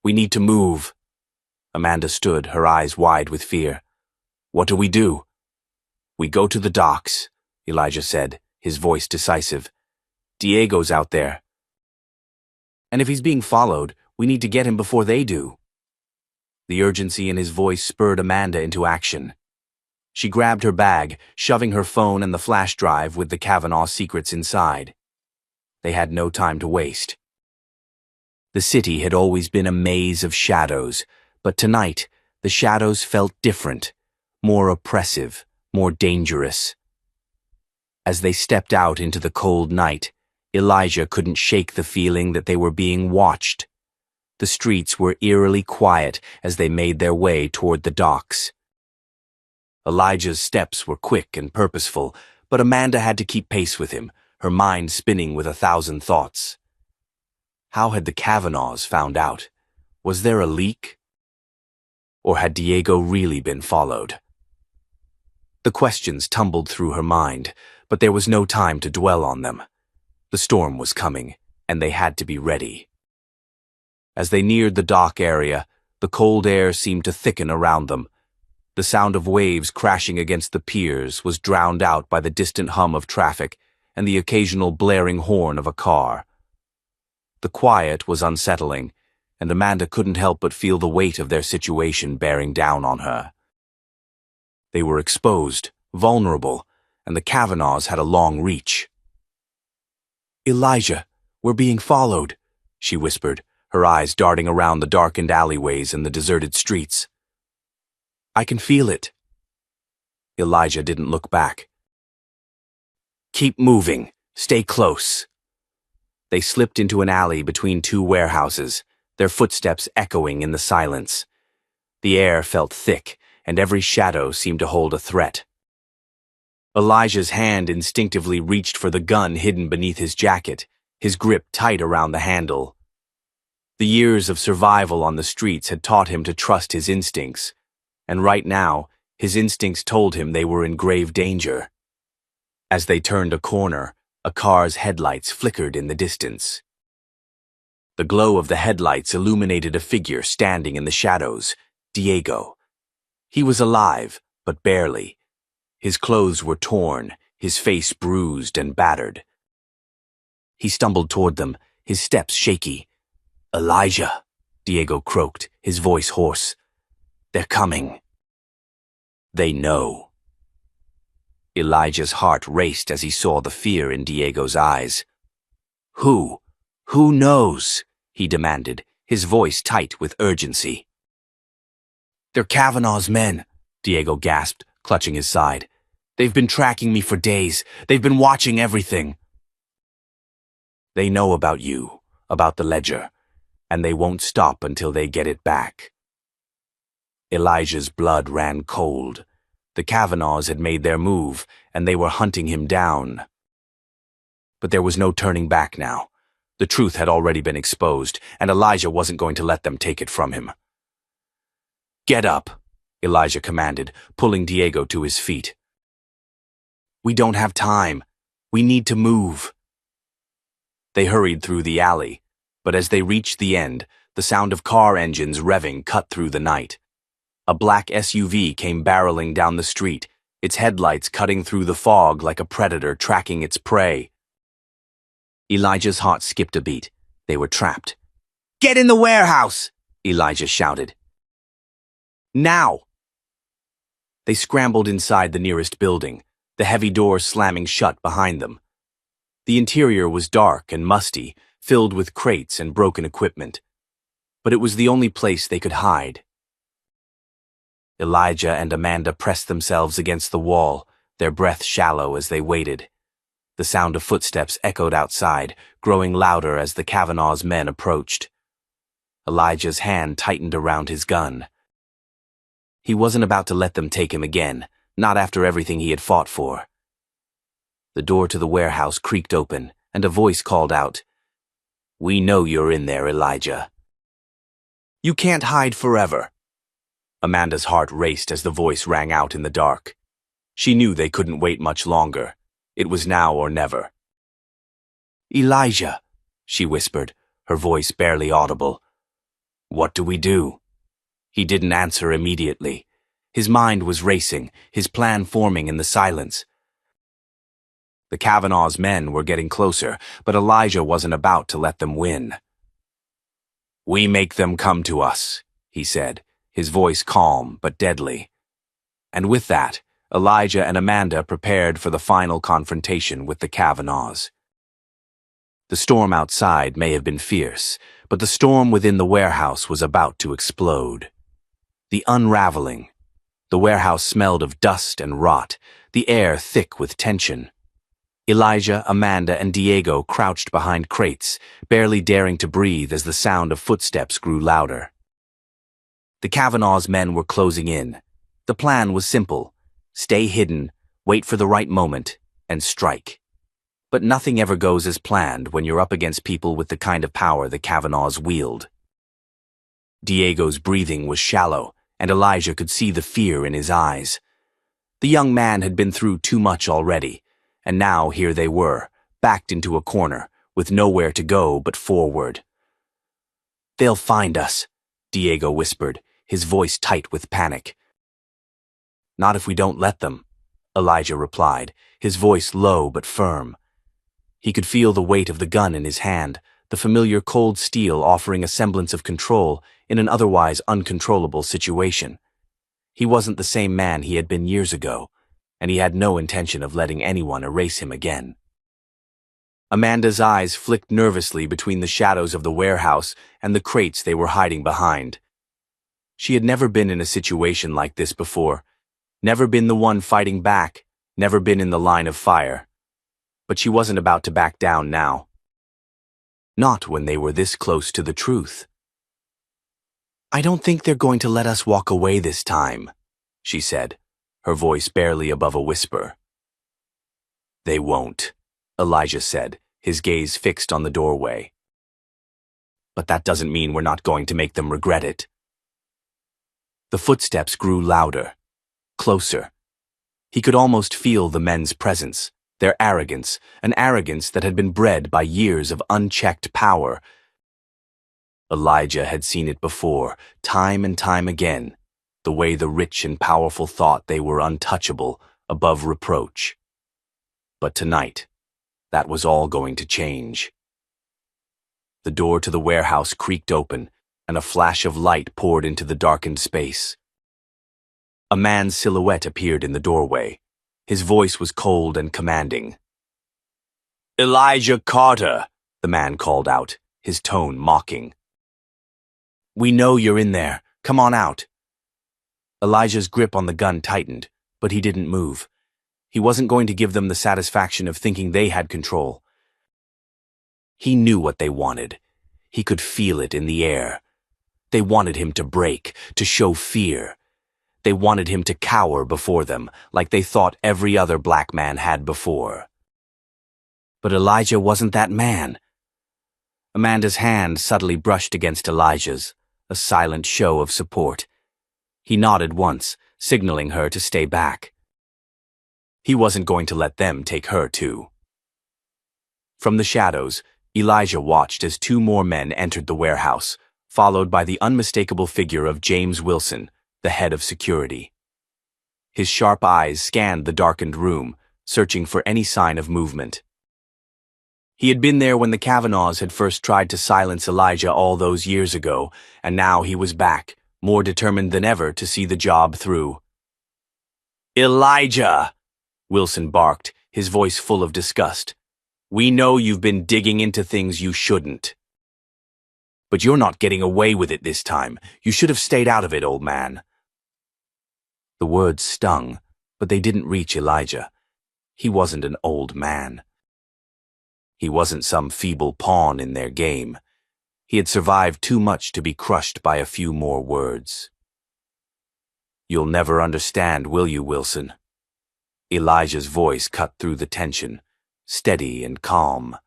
"We need to move." Amanda stood, her eyes wide with fear. "What do we do?" "We go to the docks," Elijah said, his voice decisive. "Diego's out there. And if he's being followed, we need to get him before they do." The urgency in his voice spurred Amanda into action. She grabbed her bag, shoving her phone and the flash drive with the Kavanaugh secrets inside. They had no time to waste. The city had always been a maze of shadows, but tonight the shadows felt different, more oppressive, more dangerous. As they stepped out into the cold night, Elijah couldn't shake the feeling that they were being watched. The streets were eerily quiet as they made their way toward the docks. Elijah's steps were quick and purposeful, but Amanda had to keep pace with him, her mind spinning with 1,000 thoughts. How had the Kavanaughs found out? Was there a leak? Or had Diego really been followed? The questions tumbled through her mind, but there was no time to dwell on them. The storm was coming, and they had to be ready. As they neared the dock area, the cold air seemed to thicken around them. The sound of waves crashing against the piers was drowned out by the distant hum of traffic and the occasional blaring horn of a car. The quiet was unsettling, and Amanda couldn't help but feel the weight of their situation bearing down on her. They were exposed, vulnerable, and the Kavanaughs had a long reach. "Elijah, we're being followed," she whispered, her eyes darting around the darkened alleyways and the deserted streets. "I can feel it." Elijah didn't look back. "Keep moving. Stay close." They slipped into an alley between two warehouses, their footsteps echoing in the silence. The air felt thick, and every shadow seemed to hold a threat. Elijah's hand instinctively reached for the gun hidden beneath his jacket, his grip tight around the handle. The years of survival on the streets had taught him to trust his instincts, and right now, his instincts told him they were in grave danger. As they turned a corner, a car's headlights flickered in the distance. The glow of the headlights illuminated a figure standing in the shadows, Diego. He was alive, but barely. His clothes were torn, his face bruised and battered. He stumbled toward them, his steps shaky. "Elijah," Diego croaked, his voice hoarse. "They're coming." "They know." Elijah's heart raced as he saw the fear in Diego's eyes. Who knows?" he demanded, his voice tight with urgency. "They're Kavanaugh's men," Diego gasped, clutching his side. "They've been tracking me for days. They've been watching everything." "They know about you, about the ledger, and they won't stop until they get it back." Elijah's blood ran cold. The Kavanaughs had made their move, and they were hunting him down. But there was no turning back now. The truth had already been exposed, and Elijah wasn't going to let them take it from him. "Get up," Elijah commanded, pulling Diego to his feet. "We don't have time. We need to move." They hurried through the alley, but as they reached the end, the sound of car engines revving cut through the night. A black SUV came barreling down the street, its headlights cutting through the fog like a predator tracking its prey. Elijah's heart skipped a beat. They were trapped. "Get in the warehouse!" Elijah shouted. "Now!" They scrambled inside the nearest building, the heavy door slamming shut behind them. The interior was dark and musty, filled with crates and broken equipment. But it was the only place they could hide. Elijah and Amanda pressed themselves against the wall, their breath shallow as they waited. The sound of footsteps echoed outside, growing louder as the Kavanaugh's men approached. Elijah's hand tightened around his gun. He wasn't about to let them take him again, not after everything he had fought for. The door to the warehouse creaked open, and a voice called out, "We know you're in there, Elijah." "You can't hide forever." Amanda's heart raced as the voice rang out in the dark. She knew they couldn't wait much longer. It was now or never. "Elijah," she whispered, her voice barely audible. "What do we do?" He didn't answer immediately. His mind was racing, his plan forming in the silence. The Kavanaugh's men were getting closer, but Elijah wasn't about to let them win. "We make them come to us," he said, his voice calm but deadly. And with that, Elijah and Amanda prepared for the final confrontation with the Kavanaughs. The storm outside may have been fierce, but the storm within the warehouse was about to explode. The unraveling. The warehouse smelled of dust and rot, the air thick with tension. Elijah, Amanda, and Diego crouched behind crates, barely daring to breathe as the sound of footsteps grew louder. The Kavanaugh's men were closing in. The plan was simple. Stay hidden, wait for the right moment, and strike. But nothing ever goes as planned when you're up against people with the kind of power the Kavanaughs wield. Diego's breathing was shallow, and Elijah could see the fear in his eyes. The young man had been through too much already, and now here they were, backed into a corner, with nowhere to go but forward. "They'll find us," Diego whispered, his voice tight with panic. Not if we don't let them, Elijah replied, his voice low but firm. He could feel the weight of the gun in his hand, the familiar cold steel offering a semblance of control in an otherwise uncontrollable situation. He wasn't the same man he had been years ago, and he had no intention of letting anyone erase him again. Amanda's eyes flicked nervously between the shadows of the warehouse and the crates they were hiding behind. She had never been in a situation like this before, never been the one fighting back, never been in the line of fire. But she wasn't about to back down now. Not when they were this close to the truth. "I don't think they're going to let us walk away this time," she said, her voice barely above a whisper. "They won't," Elijah said, his gaze fixed on the doorway. "But that doesn't mean we're not going to make them regret it." The footsteps grew louder, closer. He could almost feel the men's presence, their arrogance, an arrogance that had been bred by years of unchecked power. Elijah had seen it before, time and time again, the way the rich and powerful thought they were untouchable, above reproach. But tonight, that was all going to change. The door to the warehouse creaked open, and a flash of light poured into the darkened space. A man's silhouette appeared in the doorway. His voice was cold and commanding. "Elijah Carter," the man called out, his tone mocking. "We know you're in there. Come on out." Elijah's grip on the gun tightened, but he didn't move. He wasn't going to give them the satisfaction of thinking they had control. He knew what they wanted. He could feel it in the air. They wanted him to break, to show fear. They wanted him to cower before them, like they thought every other black man had before. But Elijah wasn't that man. Amanda's hand subtly brushed against Elijah's, a silent show of support. He nodded once, signaling her to stay back. He wasn't going to let them take her too. From the shadows, Elijah watched as two more men entered the warehouse, followed by the unmistakable figure of James Wilson, the head of security. His sharp eyes scanned the darkened room, searching for any sign of movement. He had been there when the Kavanaughs had first tried to silence Elijah all those years ago, and now he was back, more determined than ever to see the job through. "Elijah!" Wilson barked, his voice full of disgust. "We know you've been digging into things you shouldn't. But you're not getting away with it this time. You should have stayed out of it, old man." The words stung, but they didn't reach Elijah. He wasn't an old man. He wasn't some feeble pawn in their game. He had survived too much to be crushed by a few more words. "You'll never understand, will you, Wilson?" Elijah's voice cut through the tension, steady and calm.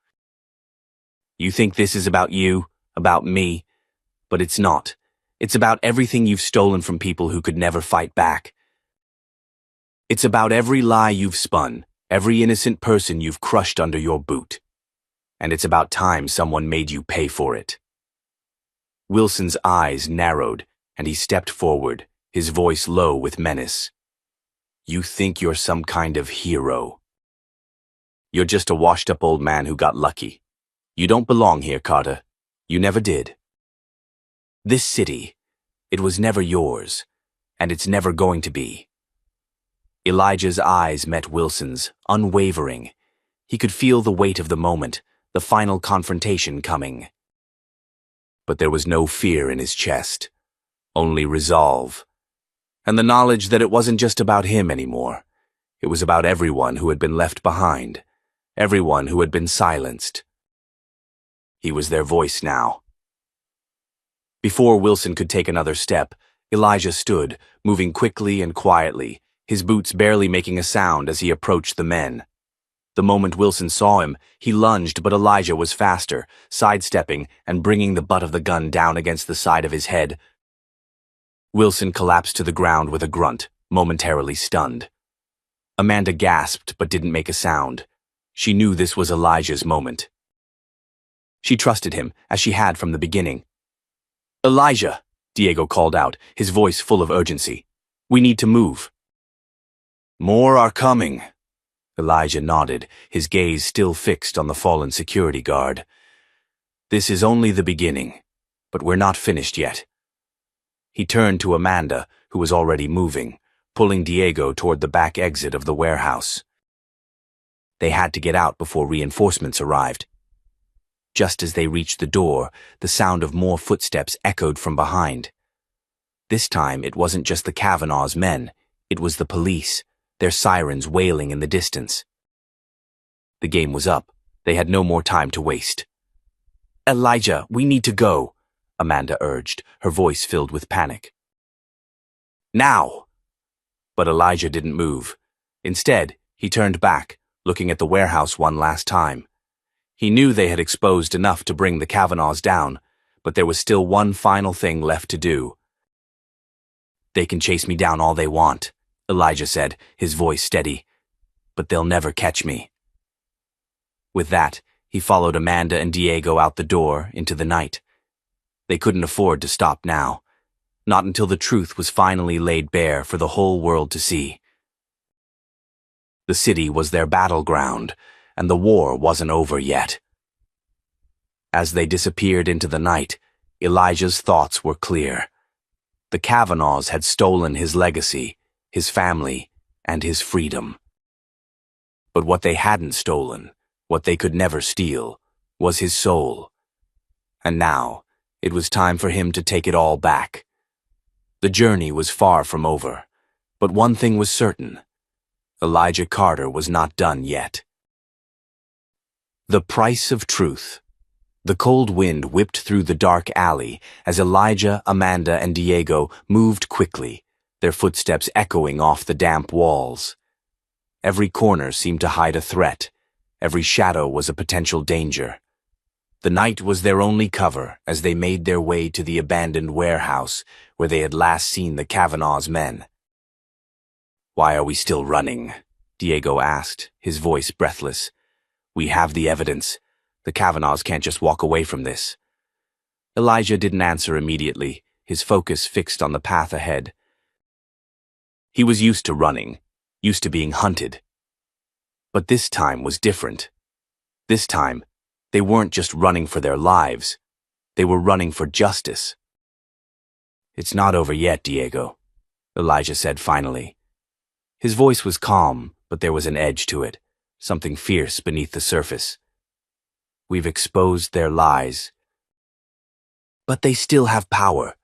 "You think this is about you, about me, but it's not. It's about everything you've stolen from people who could never fight back. It's about every lie you've spun, every innocent person you've crushed under your boot. And it's about time someone made you pay for it." Wilson's eyes narrowed, and he stepped forward, his voice low with menace. "You think you're some kind of hero. You're just a washed-up old man who got lucky. You don't belong here, Carter. You never did. This city, it was never yours, and it's never going to be." Elijah's eyes met Wilson's, unwavering. He could feel the weight of the moment, the final confrontation coming. But there was no fear in his chest, only resolve, and the knowledge that it wasn't just about him anymore. It was about everyone who had been left behind, everyone who had been silenced. He was their voice now. Before Wilson could take another step, Elijah stood, moving quickly and quietly, his boots barely making a sound as he approached the men. The moment Wilson saw him, he lunged, but Elijah was faster, sidestepping and bringing the butt of the gun down against the side of his head. Wilson collapsed to the ground with a grunt, momentarily stunned. Amanda gasped but didn't make a sound. She knew this was Elijah's moment. She trusted him, as she had from the beginning. "Elijah," Diego called out, his voice full of urgency. "We need to move." More are coming. Elijah nodded, his gaze still fixed on the fallen security guard. This is only the beginning, but we're not finished yet. He turned to Amanda, who was already moving, pulling Diego toward the back exit of the warehouse. They had to get out before reinforcements arrived. Just as they reached the door, the sound of more footsteps echoed from behind. This time, it wasn't just the Kavanaugh's men, it was the police, their sirens wailing in the distance. The game was up. They had no more time to waste. Elijah, we need to go, Amanda urged, her voice filled with panic. Now! But Elijah didn't move. Instead, he turned back, looking at the warehouse one last time. He knew they had exposed enough to bring the Kavanaughs down, but there was still one final thing left to do. They can chase me down all they want, Elijah said, his voice steady, but they'll never catch me. With that, he followed Amanda and Diego out the door into the night. They couldn't afford to stop now, not until the truth was finally laid bare for the whole world to see. The city was their battleground, and the war wasn't over yet. As they disappeared into the night, Elijah's thoughts were clear. The Kavanaughs had stolen his legacy, his family, and his freedom. But what they hadn't stolen, what they could never steal, was his soul. And now, it was time for him to take it all back. The journey was far from over, but one thing was certain. Elijah Carter was not done yet. The price of truth. The cold wind whipped through the dark alley as Elijah, Amanda, and Diego moved quickly, their footsteps echoing off the damp walls. Every corner seemed to hide a threat. Every shadow was a potential danger. The night was their only cover as they made their way to the abandoned warehouse where they had last seen the Kavanaugh's men. "Why are we still running?" Diego asked, his voice breathless. "We have the evidence. The Kavanaughs can't just walk away from this." Elijah didn't answer immediately, his focus fixed on the path ahead. He was used to running, used to being hunted. But this time was different. This time, they weren't just running for their lives. They were running for justice. "It's not over yet, Diego," Elijah said finally. His voice was calm, but there was an edge to it, something fierce beneath the surface. "We've exposed their lies. But they still have power.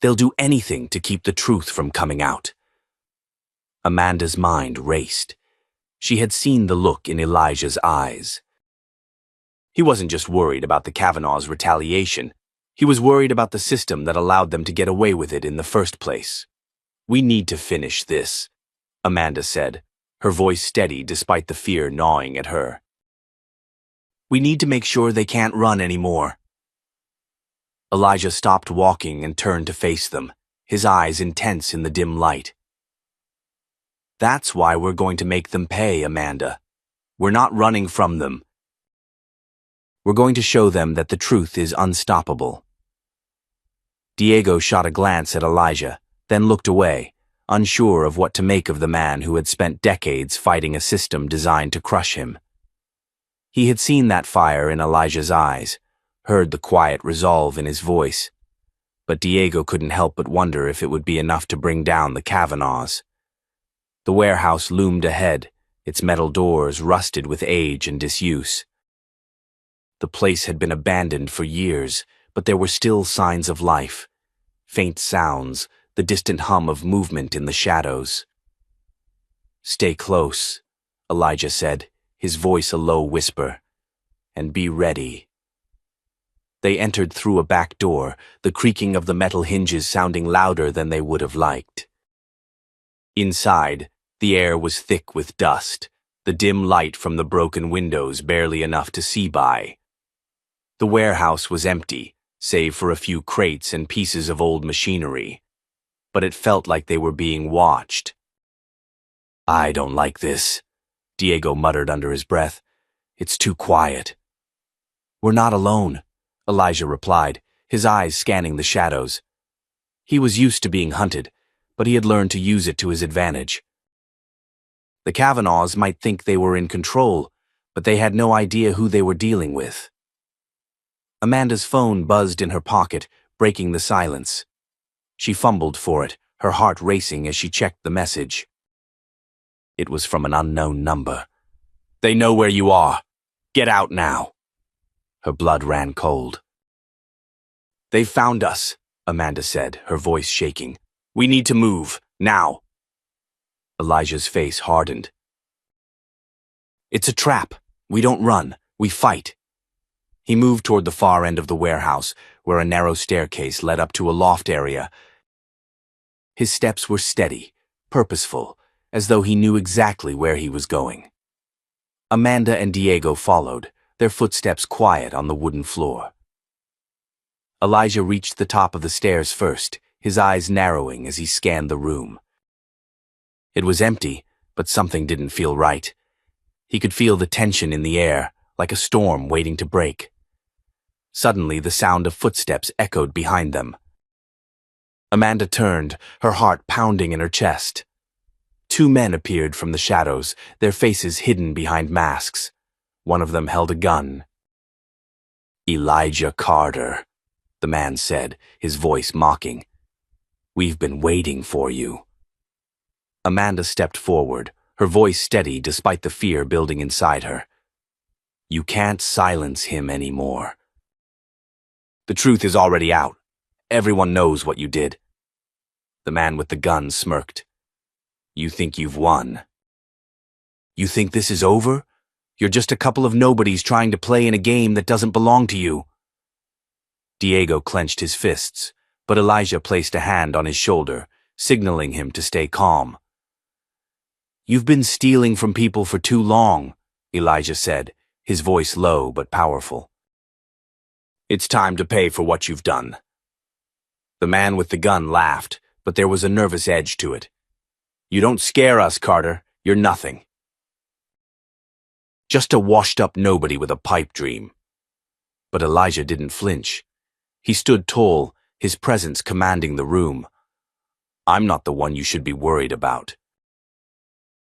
They'll do anything to keep the truth from coming out." Amanda's mind raced. She had seen the look in Elijah's eyes. He wasn't just worried about the Kavanaugh's retaliation. He was worried about the system that allowed them to get away with it in the first place. "We need to finish this," Amanda said, her voice steady despite the fear gnawing at her. "We need to make sure they can't run anymore." Elijah stopped walking and turned to face them, his eyes intense in the dim light. "That's why we're going to make them pay, Amanda. We're not running from them. We're going to show them that the truth is unstoppable." Diego shot a glance at Elijah, then looked away, unsure of what to make of the man who had spent decades fighting a system designed to crush him. He had seen that fire in Elijah's eyes, heard the quiet resolve in his voice, but Diego couldn't help but wonder if it would be enough to bring down the Kavanaughs. The warehouse loomed ahead, its metal doors rusted with age and disuse. The place had been abandoned for years, but there were still signs of life. Faint sounds, the distant hum of movement in the shadows. "Stay close," Elijah said, his voice a low whisper, "and be ready." They entered through a back door, the creaking of the metal hinges sounding louder than they would have liked. Inside, the air was thick with dust, the dim light from the broken windows barely enough to see by. The warehouse was empty, save for a few crates and pieces of old machinery, but it felt like they were being watched. "I don't like this," Diego muttered under his breath. "It's too quiet." "We're not alone," Elijah replied, his eyes scanning the shadows. He was used to being hunted, but he had learned to use it to his advantage. The Kavanaughs might think they were in control, but they had no idea who they were dealing with. Amanda's phone buzzed in her pocket, breaking the silence. She fumbled for it, her heart racing as she checked the message. It was from an unknown number. "They know where you are. Get out now." Her blood ran cold. "They've found us," Amanda said, her voice shaking. "We need to move, now." Elijah's face hardened. "It's a trap. We don't run. We fight." He moved toward the far end of the warehouse, where a narrow staircase led up to a loft area. His steps were steady, purposeful, as though he knew exactly where he was going. Amanda and Diego followed, their footsteps quiet on the wooden floor. Elijah reached the top of the stairs first, his eyes narrowing as he scanned the room. It was empty, but something didn't feel right. He could feel the tension in the air, like a storm waiting to break. Suddenly, the sound of footsteps echoed behind them. Amanda turned, her heart pounding in her chest. Two men appeared from the shadows, their faces hidden behind masks. One of them held a gun. "Elijah Carter," the man said, his voice mocking. "We've been waiting for you." Amanda stepped forward, her voice steady despite the fear building inside her. "You can't silence him anymore. The truth is already out. Everyone knows what you did." The man with the gun smirked. "You think you've won? You think this is over? You're just a couple of nobodies trying to play in a game that doesn't belong to you." Diego clenched his fists, but Elijah placed a hand on his shoulder, signaling him to stay calm. "You've been stealing from people for too long," Elijah said, his voice low but powerful. "It's time to pay for what you've done." The man with the gun laughed, but there was a nervous edge to it. "You don't scare us, Carter. You're nothing. Just a washed-up nobody with a pipe dream." But Elijah didn't flinch. He stood tall, his presence commanding the room. "I'm not the one you should be worried about.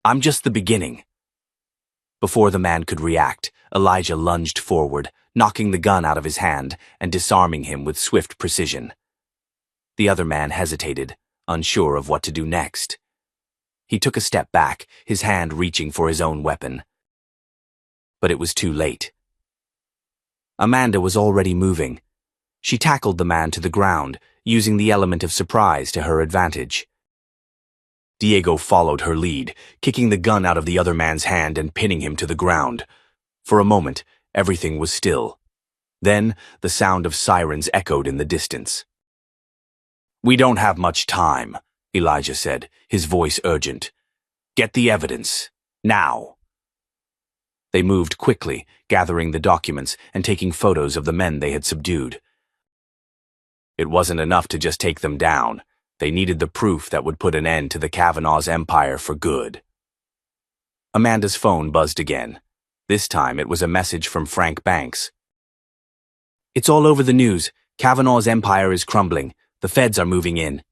I'm just the beginning." Before the man could react, Elijah lunged forward, knocking the gun out of his hand and disarming him with swift precision. The other man hesitated, unsure of what to do next. He took a step back, his hand reaching for his own weapon. But it was too late. Amanda was already moving. She tackled the man to the ground, using the element of surprise to her advantage. Diego followed her lead, kicking the gun out of the other man's hand and pinning him to the ground. For a moment, everything was still. Then, the sound of sirens echoed in the distance. "We don't have much time," Elijah said, his voice urgent. "Get the evidence. Now." They moved quickly, gathering the documents and taking photos of the men they had subdued. It wasn't enough to just take them down. They needed the proof that would put an end to the Kavanaugh's empire for good. Amanda's phone buzzed again. This time it was a message from Frank Banks. "It's all over the news. Kavanaugh's empire is crumbling. The feds are moving in."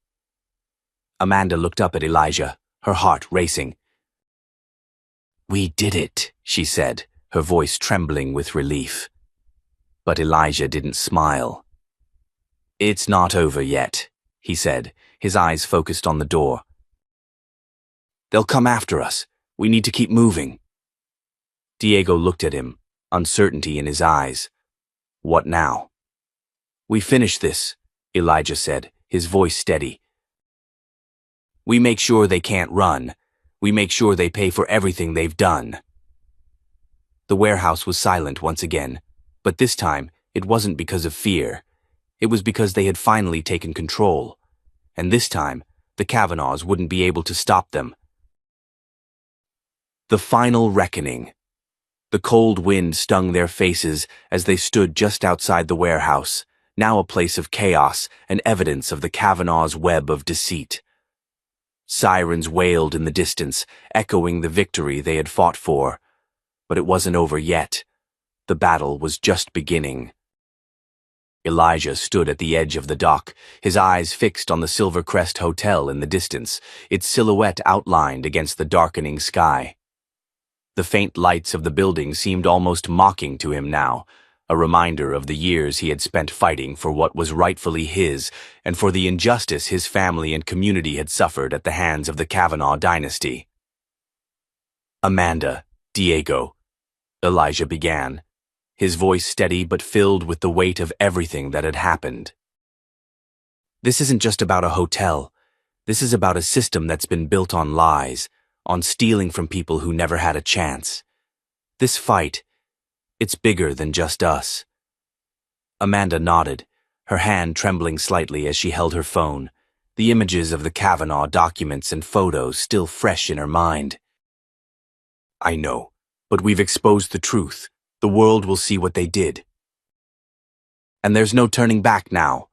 Amanda looked up at Elijah, her heart racing. "We did it," she said, her voice trembling with relief. But Elijah didn't smile. "It's not over yet," he said, his eyes focused on the door. "They'll come after us. We need to keep moving." Diego looked at him, uncertainty in his eyes. "What now?" "We finish this," Elijah said, his voice steady. "We make sure they can't run. We make sure they pay for everything they've done." The warehouse was silent once again, but this time it wasn't because of fear. It was because they had finally taken control. And this time, the Kavanaughs wouldn't be able to stop them. The final reckoning. The cold wind stung their faces as they stood just outside the warehouse, now a place of chaos and evidence of the Kavanaughs' web of deceit. Sirens wailed in the distance, echoing the victory they had fought for. But it wasn't over yet. The battle was just beginning. Elijah stood at the edge of the dock, his eyes fixed on the Silvercrest Hotel in the distance, its silhouette outlined against the darkening sky. The faint lights of the building seemed almost mocking to him now, a reminder of the years he had spent fighting for what was rightfully his and for the injustice his family and community had suffered at the hands of the Kavanaugh dynasty. "Amanda, Diego," Elijah began, his voice steady but filled with the weight of everything that had happened. "This isn't just about a hotel. This is about a system that's been built on lies, on stealing from people who never had a chance. This fight, it's bigger than just us." Amanda nodded, her hand trembling slightly as she held her phone, the images of the Kavanaugh documents and photos still fresh in her mind. "I know, but we've exposed the truth. The world will see what they did. And there's no turning back now."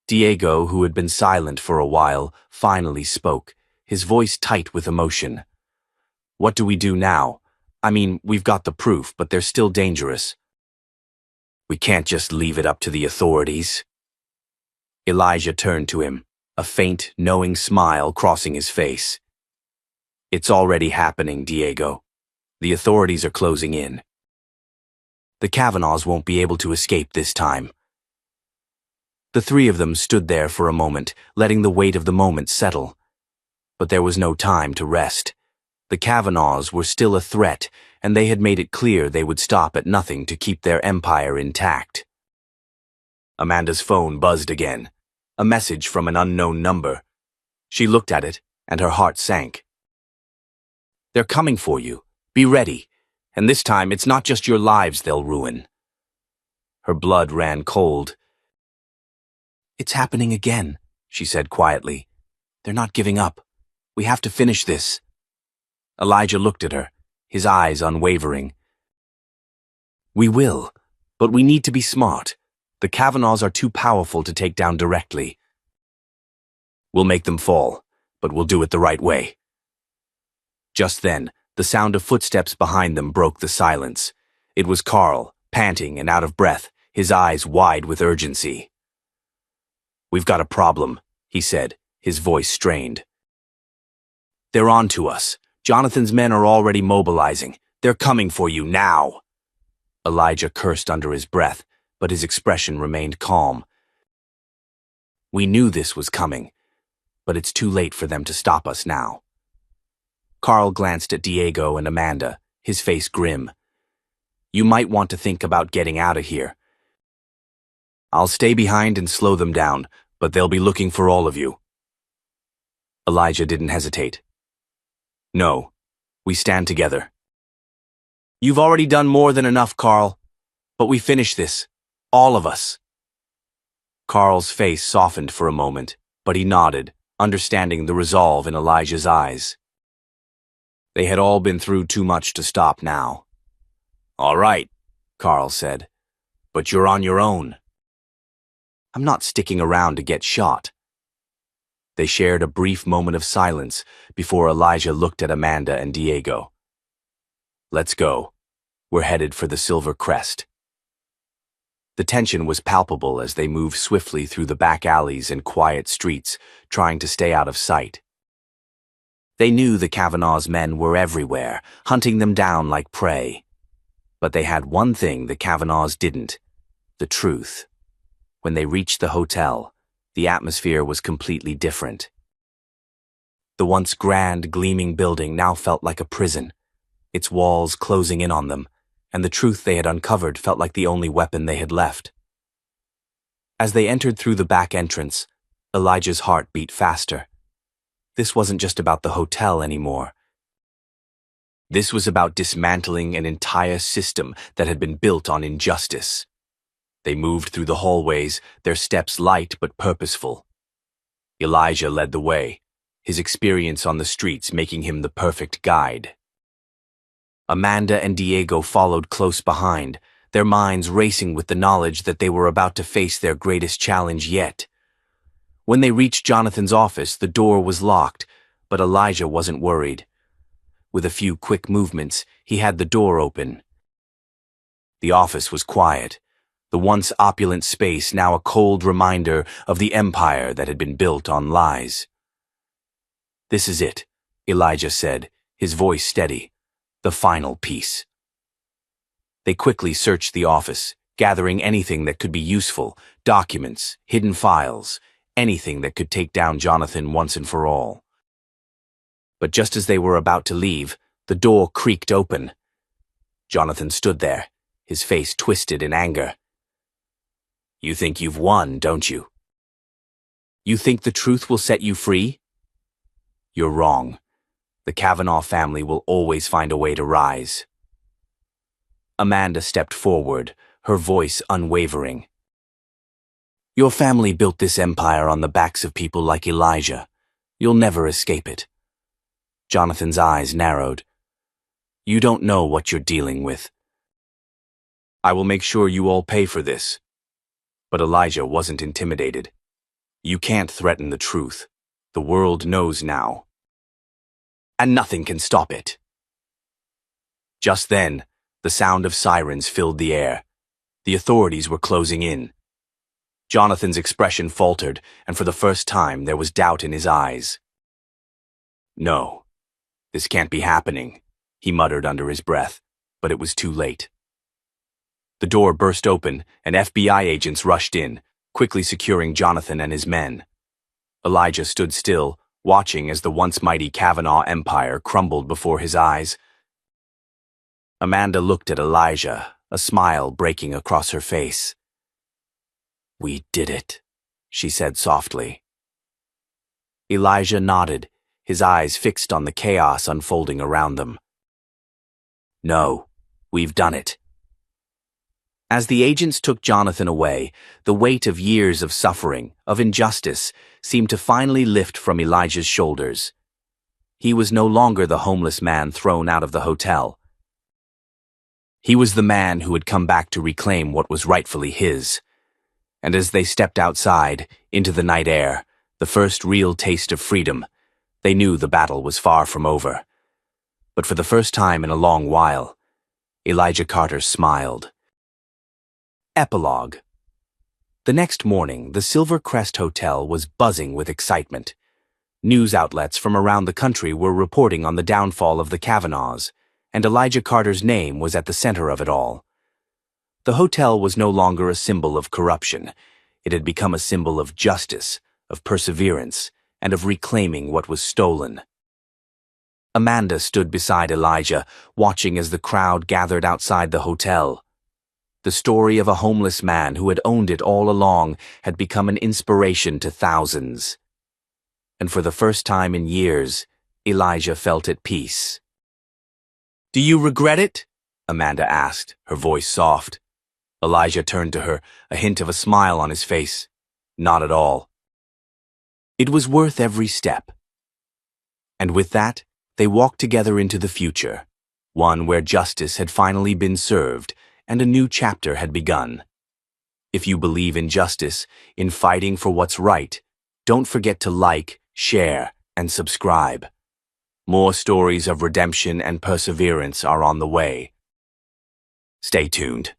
Diego, who had been silent for a while, finally spoke, his voice tight with emotion. "What do we do now? I mean, we've got the proof, but they're still dangerous. We can't just leave it up to the authorities." Elijah turned to him, a faint, knowing smile crossing his face. "It's already happening, Diego. The authorities are closing in. The Kavanaughs won't be able to escape this time." The three of them stood there for a moment, letting the weight of the moment settle. But there was no time to rest. The Kavanaughs were still a threat, and they had made it clear they would stop at nothing to keep their empire intact. Amanda's phone buzzed again, a message from an unknown number. She looked at it, and her heart sank. "They're coming for you. Be ready. And this time, it's not just your lives they'll ruin." Her blood ran cold. "It's happening again," she said quietly. "They're not giving up. We have to finish this." Elijah looked at her, his eyes unwavering. "We will, but we need to be smart. The Kavanaughs are too powerful to take down directly. We'll make them fall, but we'll do it the right way." Just then, the sound of footsteps behind them broke the silence. It was Carl, panting and out of breath, his eyes wide with urgency. "We've got a problem," he said, his voice strained. "They're on to us. Jonathan's men are already mobilizing. They're coming for you now." Elijah cursed under his breath, but his expression remained calm. "We knew this was coming, but it's too late for them to stop us now." Carl glanced at Diego and Amanda, his face grim. "You might want to think about getting out of here. I'll stay behind and slow them down, but they'll be looking for all of you." Elijah didn't hesitate. "No, we stand together." "You've already done more than enough, Carl. But we finish this. All of us." Carl's face softened for a moment, but he nodded, understanding the resolve in Elijah's eyes. They had all been through too much to stop now. "All right," Carl said, "but you're on your own." "I'm not sticking around to get shot." They shared a brief moment of silence before Elijah looked at Amanda and Diego. "Let's go. We're headed for the Silver Crest." The tension was palpable as they moved swiftly through the back alleys and quiet streets, trying to stay out of sight. They knew the Kavanaugh's men were everywhere, hunting them down like prey. But they had one thing the Kavanaughs didn't: the truth. When they reached the hotel, the atmosphere was completely different. The once grand, gleaming building now felt like a prison, its walls closing in on them, and the truth they had uncovered felt like the only weapon they had left. As they entered through the back entrance, Elijah's heart beat faster. This wasn't just about the hotel anymore. This was about dismantling an entire system that had been built on injustice. They moved through the hallways, their steps light but purposeful. Elijah led the way, his experience on the streets making him the perfect guide. Amanda and Diego followed close behind, their minds racing with the knowledge that they were about to face their greatest challenge yet. When they reached Jonathan's office, the door was locked, but Elijah wasn't worried. With a few quick movements, he had the door open. The office was quiet, the once opulent space now a cold reminder of the empire that had been built on lies. "This is it," Elijah said, his voice steady. The final piece. They quickly searched the office, gathering anything that could be useful, documents, hidden files, anything that could take down Jonathan once and for all. But just as they were about to leave, the door creaked open. Jonathan stood there, his face twisted in anger. You think you've won, don't you? You think the truth will set you free? You're wrong. The Kavanaugh family will always find a way to rise. Amanda stepped forward, her voice unwavering. Your family built this empire on the backs of people like Elijah. You'll never escape it. Jonathan's eyes narrowed. You don't know what you're dealing with. I will make sure you all pay for this. But Elijah wasn't intimidated. You can't threaten the truth. The world knows now. And nothing can stop it. Just then, the sound of sirens filled the air. The authorities were closing in. Jonathan's expression faltered, and for the first time there was doubt in his eyes. No, this can't be happening, he muttered under his breath, but it was too late. The door burst open, and FBI agents rushed in, quickly securing Jonathan and his men. Elijah stood still, watching as the once mighty Kavanaugh empire crumbled before his eyes. Amanda looked at Elijah, a smile breaking across her face. We did it, she said softly. Elijah nodded, his eyes fixed on the chaos unfolding around them. No, we've done it. As the agents took Jonathan away, the weight of years of suffering, of injustice, seemed to finally lift from Elijah's shoulders. He was no longer the homeless man thrown out of the hotel. He was the man who had come back to reclaim what was rightfully his. And as they stepped outside, into the night air, the first real taste of freedom, they knew the battle was far from over. But for the first time in a long while, Elijah Carter smiled. Epilogue. The next morning, the Silver Crest Hotel was buzzing with excitement. News outlets from around the country were reporting on the downfall of the Kavanaughs, and Elijah Carter's name was at the center of it all. The hotel was no longer a symbol of corruption. It had become a symbol of justice, of perseverance, and of reclaiming what was stolen. Amanda stood beside Elijah, watching as the crowd gathered outside the hotel. The story of a homeless man who had owned it all along had become an inspiration to thousands. And for the first time in years, Elijah felt at peace. Do you regret it? Amanda asked, her voice soft. Elijah turned to her, a hint of a smile on his face. Not at all. It was worth every step. And with that, they walked together into the future, one where justice had finally been served and a new chapter had begun. If you believe in justice, in fighting for what's right, don't forget to like, share, and subscribe. More stories of redemption and perseverance are on the way. Stay tuned.